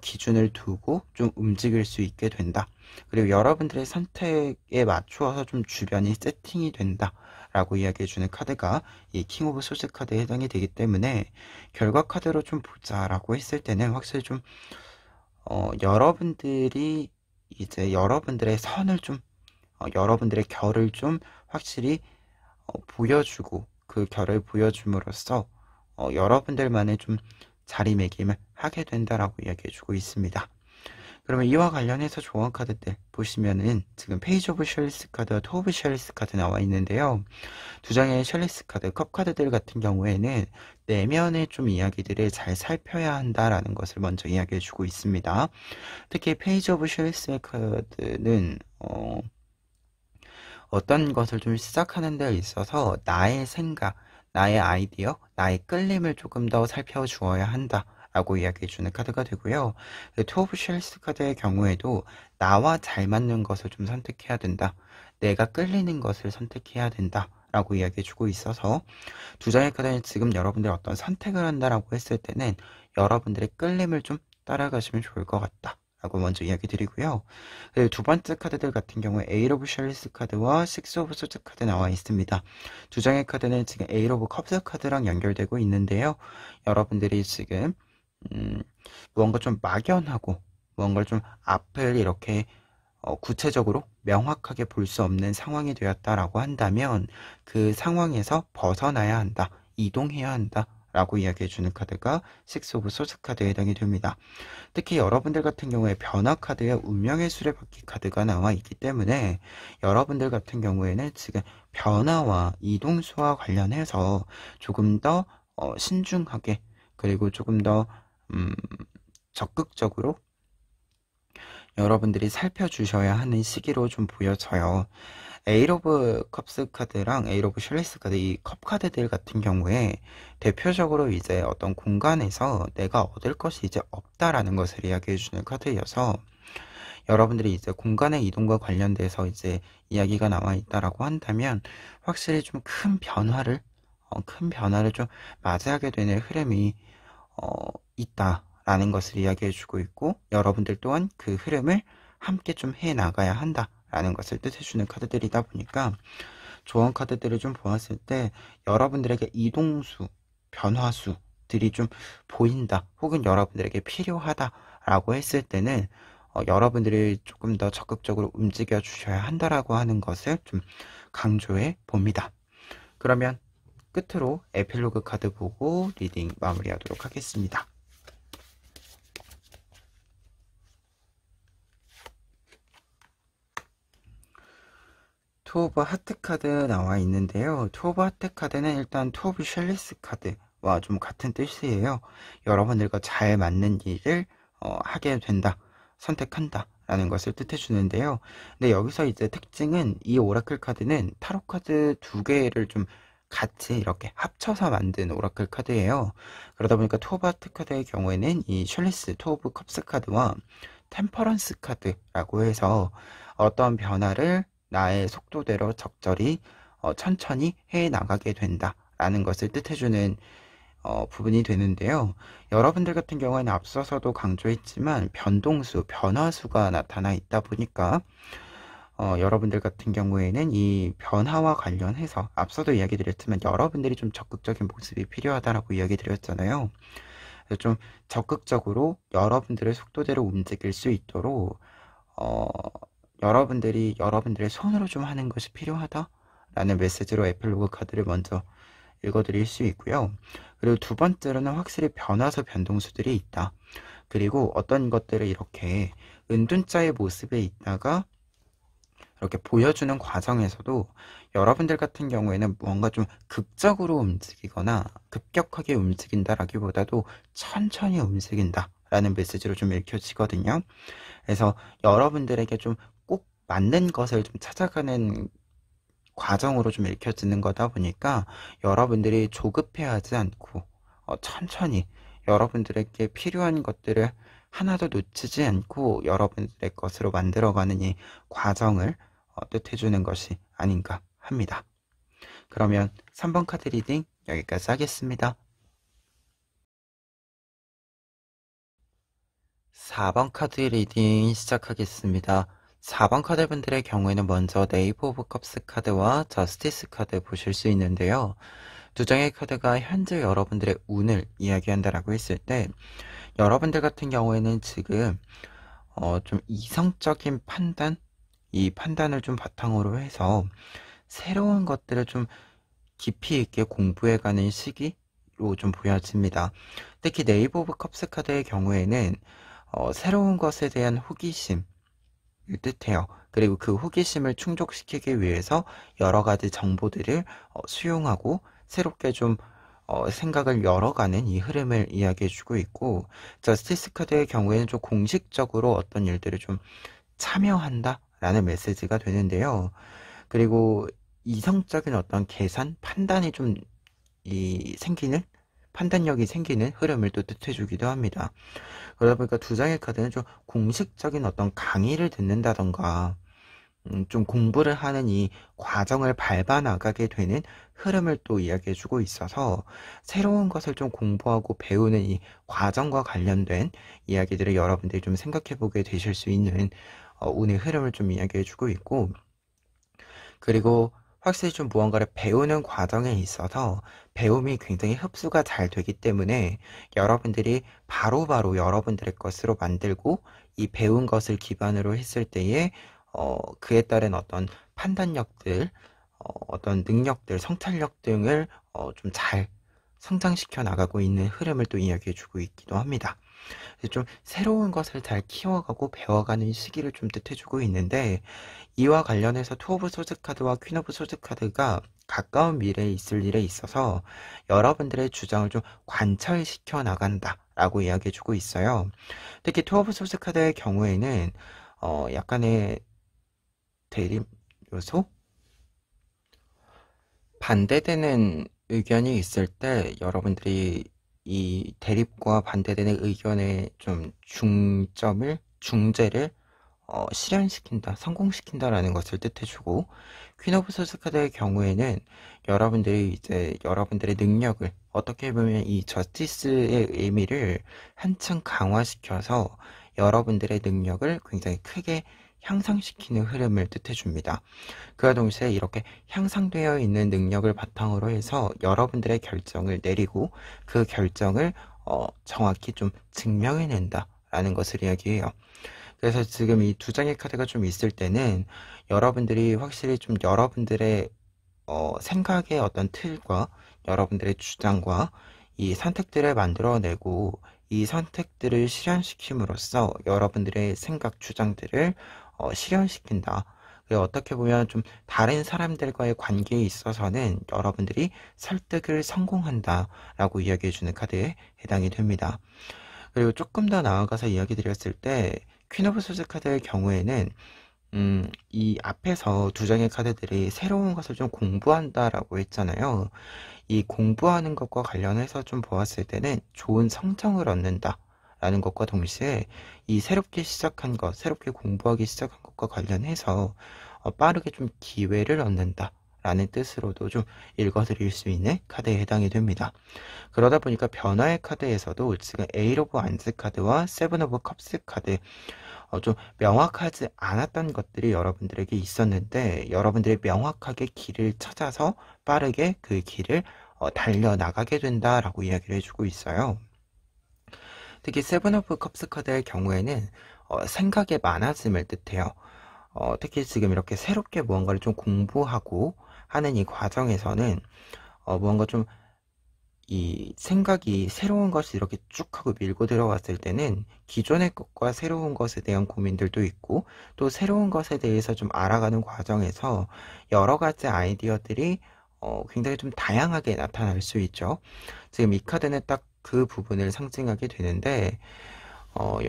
기준을 두고 좀 움직일 수 있게 된다. 그리고 여러분들의 선택에 맞추어서 좀 주변이 세팅이 된다. 라고 이야기해주는 카드가 이 킹 오브 소스 카드에 해당이 되기 때문에 결과 카드로 좀 보자라고 했을 때는 확실히 좀 여러분들이 이제 여러분들의 선을 좀 여러분들의 결을 좀 확실히 보여주고 그 결을 보여줌으로써 여러분들만의 좀 자리매김을 하게 된다라고 이야기해주고 있습니다. 그러면 이와 관련해서 조언 카드들 보시면은 지금 페이지 오브 셜리스 카드와 투 오브 셜리스 카드 나와 있는데요. 두 장의 셜리스 카드, 컵 카드들 같은 경우에는 내면의 좀 이야기들을 잘 살펴야 한다라는 것을 먼저 이야기해 주고 있습니다. 특히 페이지 오브 셜리스 카드는 어떤 것을 좀 시작하는 데 있어서 나의 생각, 나의 아이디어, 나의 끌림을 조금 더 살펴주어야 한다. 라고 이야기해주는 카드가 되고요. 투 오브 쉘스 카드의 경우에도 나와 잘 맞는 것을 좀 선택해야 된다. 내가 끌리는 것을 선택해야 된다. 라고 이야기해주고 있어서 두 장의 카드는 지금 여러분들이 어떤 선택을 한다라고 했을 때는 여러분들의 끌림을 좀 따라가시면 좋을 것 같다. 라고 먼저 이야기 드리고요. 두 번째 카드들 같은 경우에 에잇 오브 셜리스 카드와 식스 오브 소드 카드 나와 있습니다. 두 장의 카드는 지금 에잇 오브 컵스 카드랑 연결되고 있는데요. 여러분들이 지금 무언가 좀 막연하고 무언가를 좀 앞을 이렇게 구체적으로 명확하게 볼 수 없는 상황이 되었다라고 한다면 그 상황에서 벗어나야 한다. 이동해야 한다. 라고 이야기해주는 카드가 식스 오브 소드 카드에 해당이 됩니다. 특히 여러분들 같은 경우에 변화 카드에 운명의 수레바퀴 카드가 나와 있기 때문에 여러분들 같은 경우에는 지금 변화와 이동수와 관련해서 조금 더 신중하게 그리고 조금 더 적극적으로 여러분들이 살펴주셔야 하는 시기로 좀 보여져요. 에잇 오브 컵스 카드랑 에잇 오브 셜리스 카드 이 컵 카드들 같은 경우에 대표적으로 이제 어떤 공간에서 내가 얻을 것이 이제 없다라는 것을 이야기해주는 카드여서 여러분들이 이제 공간의 이동과 관련돼서 이제 이야기가 나와 있다라고 한다면 확실히 좀 큰 변화를 좀 맞이하게 되는 흐름이 있다라는 것을 이야기해주고 있고 여러분들 또한 그 흐름을 함께 좀 해나가야 한다라는 것을 뜻해주는 카드들이다 보니까 조언 카드들을 좀 보았을 때 여러분들에게 이동수, 변화수들이 좀 보인다 혹은 여러분들에게 필요하다라고 했을 때는 여러분들이 조금 더 적극적으로 움직여 주셔야 한다라고 하는 것을 좀 강조해 봅니다. 그러면 끝으로 에필로그 카드 보고 리딩 마무리하도록 하겠습니다. 투 오브 하트 카드 나와 있는데요. 투 오브 하트 카드는 일단 투 오브 셜리스 카드와 좀 같은 뜻이에요. 여러분들과 잘 맞는 일을 하게 된다. 선택한다. 라는 것을 뜻해 주는데요. 근데 여기서 이제 특징은 이 오라클 카드는 타로 카드 두 개를 좀 같이 이렇게 합쳐서 만든 오라클 카드예요. 그러다 보니까 투 오브 하트 카드의 경우에는 이 셜리스 투 오브 컵스 카드와 템퍼런스 카드라고 해서 어떤 변화를 나의 속도대로 적절히 천천히 해 나가게 된다라는 것을 뜻해주는 부분이 되는데요. 여러분들 같은 경우에는 앞서서도 강조했지만 변동수, 변화수가 나타나 있다 보니까 여러분들 같은 경우에는 이 변화와 관련해서 앞서도 이야기 드렸지만 여러분들이 좀 적극적인 모습이 필요하다라고 이야기 드렸잖아요. 그래서 좀 적극적으로 여러분들의 속도대로 움직일 수 있도록 여러분들이 여러분들의 손으로 좀 하는 것이 필요하다라는 메시지로 에필로그 카드를 먼저 읽어드릴 수 있고요. 그리고 두 번째로는 확실히 변화수 변동수들이 있다. 그리고 어떤 것들을 이렇게 은둔자의 모습에 있다가 이렇게 보여주는 과정에서도 여러분들 같은 경우에는 무언가 좀 극적으로 움직이거나 급격하게 움직인다라기보다도 천천히 움직인다라는 메시지로 좀 읽혀지거든요. 그래서 여러분들에게 좀 꼭 맞는 것을 좀 찾아가는 과정으로 좀 읽혀지는 거다 보니까 여러분들이 조급해하지 않고 천천히 여러분들에게 필요한 것들을 하나도 놓치지 않고 여러분들의 것으로 만들어가는 이 과정을 뜻해주는 것이 아닌가 합니다. 그러면 3번 카드 리딩 여기까지 하겠습니다. 4번 카드 리딩 시작하겠습니다. 4번 카드분들의 경우에는 먼저 네이버 오브 컵스 카드와 저스티스 카드 보실 수 있는데요. 두 장의 카드가 현재 여러분들의 운을 이야기한다라고 했을 때 여러분들 같은 경우에는 지금 좀 이성적인 판단, 이 판단을 좀 바탕으로 해서 새로운 것들을 좀 깊이 있게 공부해가는 시기로 좀 보여집니다. 특히 네이버 오브 컵스 카드의 경우에는 새로운 것에 대한 호기심을 뜻해요. 그리고 그 호기심을 충족시키기 위해서 여러 가지 정보들을 수용하고 새롭게 좀 생각을 열어가는 이 흐름을 이야기해주고 있고, 저스티스 카드의 경우에는 좀 공식적으로 어떤 일들을 좀 참여한다 라는 메시지가 되는데요. 그리고 이성적인 어떤 계산, 판단이 좀 생기는, 판단력이 생기는 흐름을 또 뜻해주기도 합니다. 그러다 보니까 두 장의 카드는 좀 공식적인 어떤 강의를 듣는다던가, 좀 공부를 하는 이 과정을 밟아 나가게 되는 흐름을 또 이야기해주고 있어서 새로운 것을 좀 공부하고 배우는 이 과정과 관련된 이야기들을 여러분들이 좀 생각해보게 되실 수 있는 운의 흐름을 좀 이야기해주고 있고, 그리고 확실히 좀 무언가를 배우는 과정에 있어서 배움이 굉장히 흡수가 잘 되기 때문에 여러분들이 바로바로 여러분들의 것으로 만들고 이 배운 것을 기반으로 했을 때에 그에 따른 어떤 판단력들, 어떤 능력들, 성찰력 등을 좀 잘 성장시켜 나가고 있는 흐름을 또 이야기해 주고 있기도 합니다. 좀 새로운 것을 잘 키워가고 배워가는 시기를 좀 뜻해주고 있는데, 이와 관련해서 투 오브 소드 카드와 퀸 오브 소드 카드가 가까운 미래에 있을 일에 있어서 여러분들의 주장을 좀 관철시켜 나간다 라고 이야기해주고 있어요. 특히 투 오브 소드 카드의 경우에는 약간의 대립 요소? 반대되는 의견이 있을 때 여러분들이 이 대립과 반대되는 의견의 좀 중재를 실현시킨다, 성공시킨다라는 것을 뜻해주고, 퀸 오브 소드 카드의 경우에는 여러분들이 이제 여러분들의 능력을 어떻게 보면 이 저스티스의 의미를 한층 강화시켜서 여러분들의 능력을 굉장히 크게 향상시키는 흐름을 뜻해줍니다. 그와 동시에 이렇게 향상되어 있는 능력을 바탕으로 해서 여러분들의 결정을 내리고 그 결정을 정확히 좀 증명해낸다라는 것을 이야기해요. 그래서 지금 이 두 장의 카드가 좀 있을 때는 여러분들이 확실히 좀 여러분들의 생각의 어떤 틀과 여러분들의 주장과 이 선택들을 만들어내고 이 선택들을 실현시킴으로써 여러분들의 생각, 주장들을 실현시킨다. 그리고 어떻게 보면 좀 다른 사람들과의 관계에 있어서는 여러분들이 설득을 성공한다 라고 이야기해주는 카드에 해당이 됩니다. 그리고 조금 더 나아가서 이야기 드렸을 때 퀸 오브 소드 카드의 경우에는 이 앞에서 두 장의 카드들이 새로운 것을 좀 공부한다라고 했잖아요. 이 공부하는 것과 관련해서 좀 보았을 때는 좋은 성장을 얻는다 라는 것과 동시에 이 새롭게 시작한 것, 새롭게 공부하기 시작한 것과 관련해서 빠르게 좀 기회를 얻는다 라는 뜻으로도 좀 읽어드릴 수 있는 카드에 해당이 됩니다. 그러다 보니까 변화의 카드에서도 지금 에잇 오브 완즈 카드와 세븐 오브 컵스 카드, 좀 명확하지 않았던 것들이 여러분들에게 있었는데 여러분들이 명확하게 길을 찾아서 빠르게 그 길을 달려나가게 된다라고 이야기를 해주고 있어요. 특히 세븐 오브 컵스 카드의 경우에는 생각의 많아짐을 뜻해요. 특히 지금 이렇게 새롭게 무언가를 좀 공부하고 하는 이 과정에서는 무언가 좀 이 생각이 새로운 것이 이렇게 쭉 하고 밀고 들어왔을 때는 기존의 것과 새로운 것에 대한 고민들도 있고 또 새로운 것에 대해서 좀 알아가는 과정에서 여러 가지 아이디어들이 굉장히 좀 다양하게 나타날 수 있죠. 지금 이 카드는 딱 그 부분을 상징하게 되는데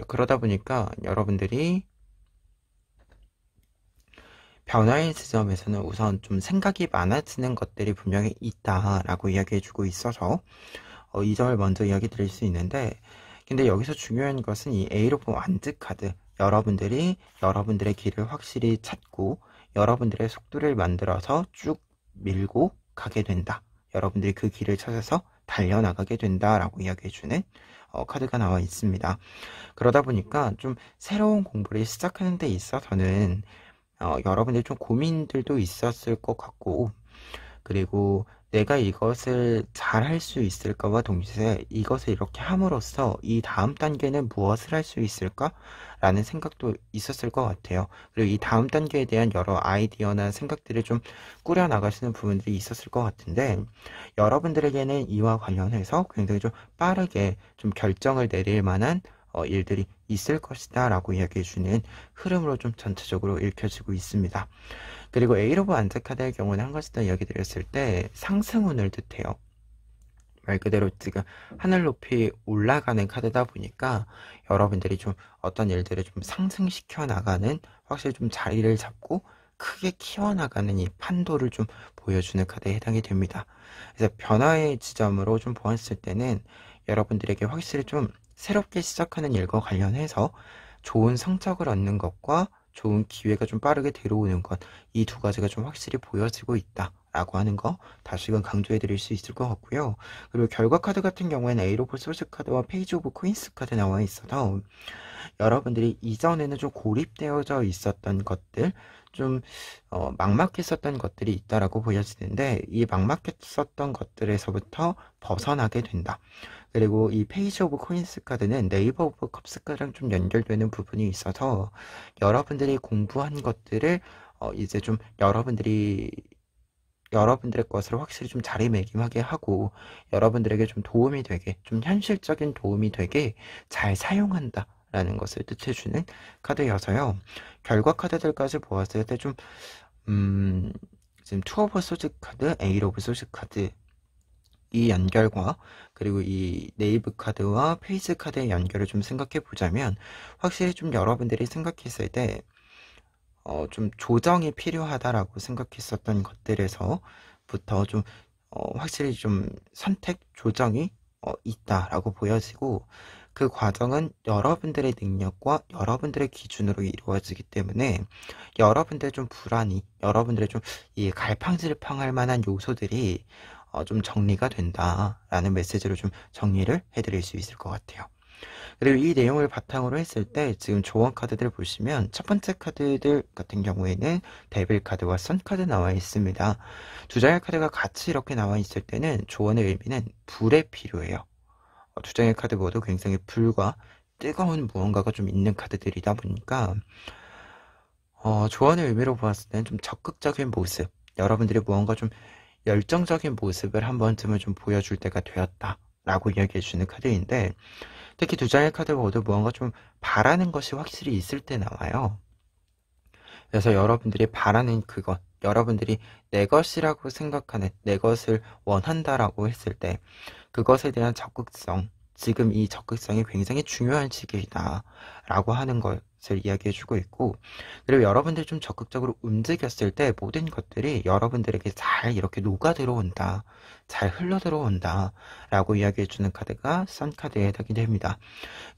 그러다 보니까 여러분들이 변화의 지점에서는 우선 좀 생각이 많아지는 것들이 분명히 있다라고 이야기해주고 있어서 이 점을 먼저 이야기 드릴 수 있는데, 근데 여기서 중요한 것은 이 에잇 오브 완즈 카드, 여러분들이 여러분들의 길을 확실히 찾고 여러분들의 속도를 만들어서 쭉 밀고 가게 된다, 여러분들이 그 길을 찾아서 달려나가게 된다라고 이야기해주는 카드가 나와 있습니다. 그러다 보니까 좀 새로운 공부를 시작하는 데 있어서는 여러분들 좀 고민들도 있었을 것 같고, 그리고 내가 이것을 잘 할 수 있을까와 동시에 이것을 이렇게 함으로써 이 다음 단계는 무엇을 할 수 있을까? 라는 생각도 있었을 것 같아요. 그리고 이 다음 단계에 대한 여러 아이디어나 생각들을 좀 꾸려 나가시는 부분들이 있었을 것 같은데, 여러분들에게는 이와 관련해서 굉장히 좀 빠르게 좀 결정을 내릴 만한 일들이 있을 것이다 라고 이야기해주는 흐름으로 좀 전체적으로 읽혀지고 있습니다. 그리고 에이로브 안드카드의 경우는 한 가지 더 이야기 드렸을 때 상승운을 뜻해요. 말 그대로 지금 하늘 높이 올라가는 카드다 보니까 여러분들이 좀 어떤 일들을 좀 상승시켜 나가는, 확실히 좀 자리를 잡고 크게 키워나가는 이 판도를 좀 보여주는 카드에 해당이 됩니다. 그래서 변화의 지점으로 좀 보았을 때는 여러분들에게 확실히 좀 새롭게 시작하는 일과 관련해서 좋은 성적을 얻는 것과 좋은 기회가 좀 빠르게 들어오는 것, 이 두 가지가 좀 확실히 보여지고 있다 라고 하는 거 다시금 강조해 드릴 수 있을 것 같고요. 그리고 결과 카드 같은 경우에는 에이로 오브 소스 카드와 페이지 오브 코인스 카드 나와 있어서 여러분들이 이전에는 좀 고립되어져 있었던 것들, 좀 막막했었던 것들이 있다라고 보여지는데, 이 막막했었던 것들에서부터 벗어나게 된다. 그리고 이 페이지 오브 코인스 카드는 네이버 오브 컵스 카드랑 좀 연결되는 부분이 있어서 여러분들이 공부한 것들을 이제 좀 여러분들의 것을 확실히 좀 자리매김하게 하고 여러분들에게 좀 도움이 되게, 좀 현실적인 도움이 되게 잘 사용한다 라는 것을 뜻해주는 카드여서요. 결과 카드들까지 보았을 때 좀 지금 투 오브 소즈 카드, 에잇 오브 소즈 카드 이 연결과 그리고 이 네이브 카드와 페이스 카드의 연결을 좀 생각해 보자면, 확실히 좀 여러분들이 생각했을 때 좀 조정이 필요하다라고 생각했었던 것들에서부터 좀 확실히 좀 선택 조정이 있다라고 보여지고, 그 과정은 여러분들의 능력과 여러분들의 기준으로 이루어지기 때문에 여러분들의 좀 불안이, 여러분들의 좀 이 갈팡질팡할 만한 요소들이 좀 정리가 된다라는 메시지로 좀 정리를 해드릴 수 있을 것 같아요. 그리고 이 내용을 바탕으로 했을 때 지금 조언 카드들 보시면 첫 번째 카드들 같은 경우에는 데빌 카드와 선 카드 나와 있습니다. 두 장의 카드가 같이 이렇게 나와 있을 때는 조언의 의미는 불에 필요해요. 두 장의 카드 모두 굉장히 불과 뜨거운 무언가가 좀 있는 카드들이다 보니까 조언의 의미로 보았을 때는 좀 적극적인 모습, 여러분들이 무언가 좀 열정적인 모습을 한 번쯤은 좀 보여줄 때가 되었다라고 이야기해주는 카드인데, 특히 두 장의 카드 모두 무언가 좀 바라는 것이 확실히 있을 때 나와요. 그래서 여러분들이 바라는 그것, 여러분들이 내 것이라고 생각하는, 내 것을 원한다라고 했을 때 그것에 대한 적극성, 지금 이 적극성이 굉장히 중요한 시기이다 라고 하는 것을 이야기해주고 있고, 그리고 여러분들이 좀 적극적으로 움직였을 때 모든 것들이 여러분들에게 잘 이렇게 녹아 들어온다, 잘 흘러 들어온다 라고 이야기해주는 카드가 선 카드에 해당이 됩니다.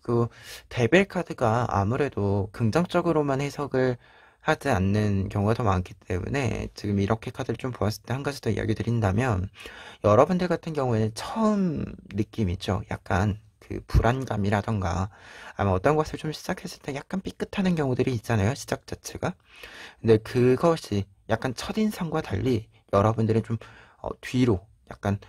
그 데벨 카드가 아무래도 긍정적으로만 해석을 하지 않는 경우가 더 많기 때문에 지금 이렇게 카드를 좀 보았을 때 한 가지 더 이야기 드린다면, 여러분들 같은 경우에는 처음 느낌이죠. 약간 그 불안감이라던가, 아마 어떤 것을 좀 시작했을 때 약간 삐끗하는 경우들이 있잖아요, 시작 자체가. 근데 그것이 약간 첫인상과 달리 여러분들은 좀 뒤로, 약간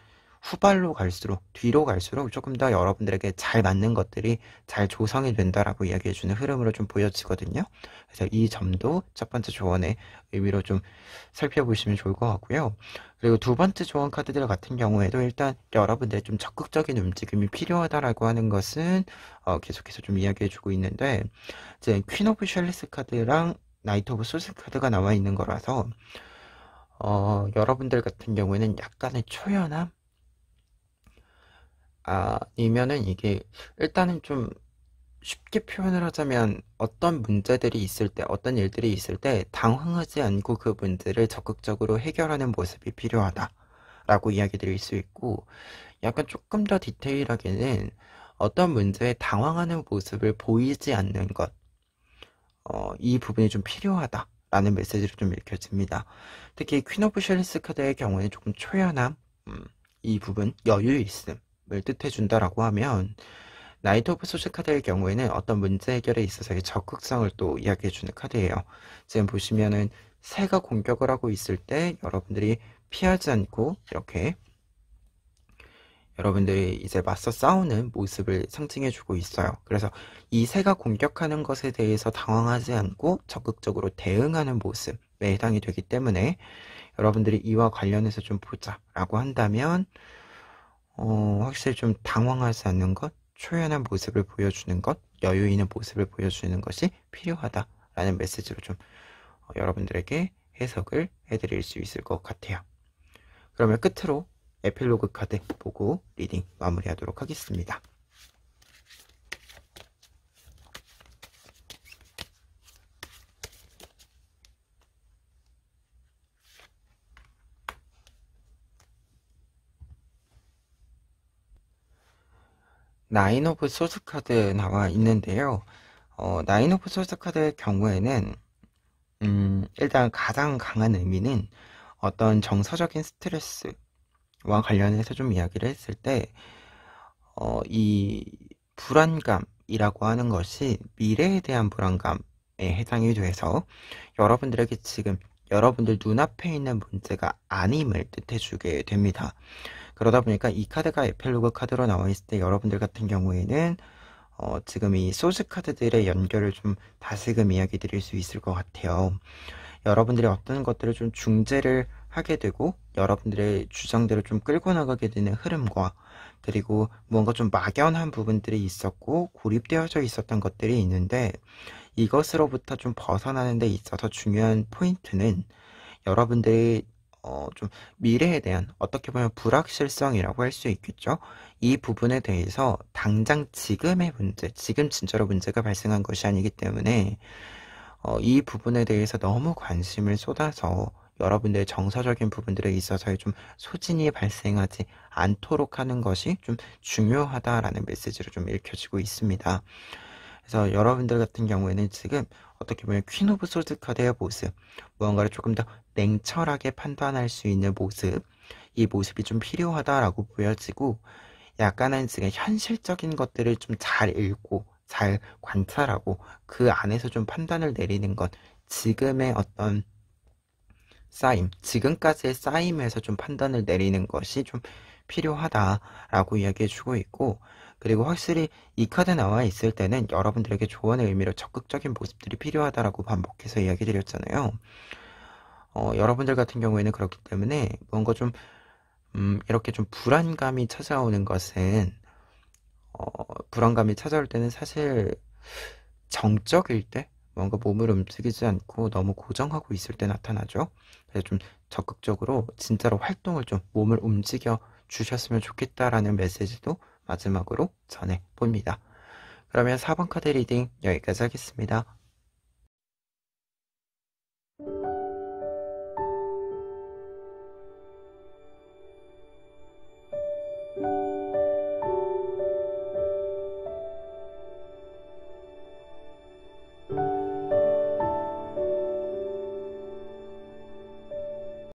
후발로 갈수록, 뒤로 갈수록 조금 더 여러분들에게 잘 맞는 것들이 잘 조성이 된다라고 이야기해주는 흐름으로 좀 보여지거든요. 그래서 이 점도 첫 번째 조언의 의미로 좀 살펴보시면 좋을 것 같고요. 그리고 두 번째 조언 카드들 같은 경우에도 일단 여러분들의 좀 적극적인 움직임이 필요하다라고 하는 것은 계속해서 좀 이야기해주고 있는데, 이제 퀸 오브 샬리스 카드랑 나이트 오브 소스 카드가 나와 있는 거라서 여러분들 같은 경우에는 약간의 초연함, 아니면은 이게 일단은 좀 쉽게 표현을 하자면, 어떤 문제들이 있을 때, 어떤 일들이 있을 때 당황하지 않고 그 문제를 적극적으로 해결하는 모습이 필요하다라고 이야기 드릴 수 있고, 약간 조금 더 디테일하게는 어떤 문제에 당황하는 모습을 보이지 않는 것, 이 부분이 좀 필요하다라는 메시지로 좀 읽혀집니다. 특히 퀸 오브 샬리스 카드의 경우에는 조금 초연함, 이 부분, 여유 있음을 뜻해준다라고 하면, 나이트 오브 소스 카드의 경우에는 어떤 문제 해결에 있어서의 적극성을 또 이야기해주는 카드예요. 지금 보시면은 새가 공격을 하고 있을 때 여러분들이 피하지 않고 이렇게 여러분들이 이제 맞서 싸우는 모습을 상징해주고 있어요. 그래서 이 새가 공격하는 것에 대해서 당황하지 않고 적극적으로 대응하는 모습에 해당이 되기 때문에, 여러분들이 이와 관련해서 좀 보자라고 한다면 확실히 좀 당황하지 않는 것, 초연한 모습을 보여주는 것, 여유 있는 모습을 보여주는 것이 필요하다라는 메시지로 좀 여러분들에게 해석을 해드릴 수 있을 것 같아요. 그러면 끝으로 에필로그 카드 보고 리딩 마무리하도록 하겠습니다. 나인 오브 소스 카드 나와 있는데요. 나인 오브 소스 카드의 경우에는 일단 가장 강한 의미는 어떤 정서적인 스트레스와 관련해서 좀 이야기를 했을 때, 이 불안감이라고 하는 것이 미래에 대한 불안감에 해당이 돼서 여러분들에게 지금 여러분들 눈앞에 있는 문제가 아님을 뜻해주게 됩니다. 그러다 보니까 이 카드가 에필로그 카드로 나와 있을 때 여러분들 같은 경우에는 지금 이 소스 카드들의 연결을 좀 다시금 이야기 드릴 수 있을 것 같아요. 여러분들이 어떤 것들을 좀 중재를 하게 되고 여러분들의 주장대로 좀 끌고 나가게 되는 흐름과 그리고 뭔가 좀 막연한 부분들이 있었고 고립되어져 있었던 것들이 있는데 이것으로부터 좀 벗어나는 데 있어서 중요한 포인트는 여러분들이 좀 미래에 대한 어떻게 보면 불확실성이라고 할 수 있겠죠. 이 부분에 대해서 당장 지금의 문제, 지금 진짜로 문제가 발생한 것이 아니기 때문에 이 부분에 대해서 너무 관심을 쏟아서 여러분들의 정서적인 부분들에 있어서의 좀 소진이 발생하지 않도록 하는 것이 좀 중요하다라는 메시지로 좀 읽혀지고 있습니다. 그래서 여러분들 같은 경우에는 지금 어떻게 보면 퀸 오브 소드 카드의 모습, 무언가를 조금 더 냉철하게 판단할 수 있는 모습, 이 모습이 좀 필요하다라고 보여지고 약간은 지금 현실적인 것들을 좀 잘 읽고 잘 관찰하고 그 안에서 좀 판단을 내리는 것, 지금의 어떤 쌓임, 지금까지의 쌓임에서 좀 판단을 내리는 것이 좀 필요하다라고 이야기해주고 있고, 그리고 확실히 이 카드 나와 있을 때는 여러분들에게 조언의 의미로 적극적인 모습들이 필요하다라고 반복해서 이야기 드렸잖아요. 여러분들 같은 경우에는 그렇기 때문에 뭔가 좀 이렇게 좀 불안감이 찾아오는 것은 불안감이 찾아올 때는 사실 정적일 때 뭔가 몸을 움직이지 않고 너무 고정하고 있을 때 나타나죠. 그래서 좀 적극적으로 진짜로 활동을 좀 몸을 움직여 주셨으면 좋겠다라는 메시지도 마지막으로 전해봅니다. 그러면 4번 카드 리딩 여기까지 하겠습니다.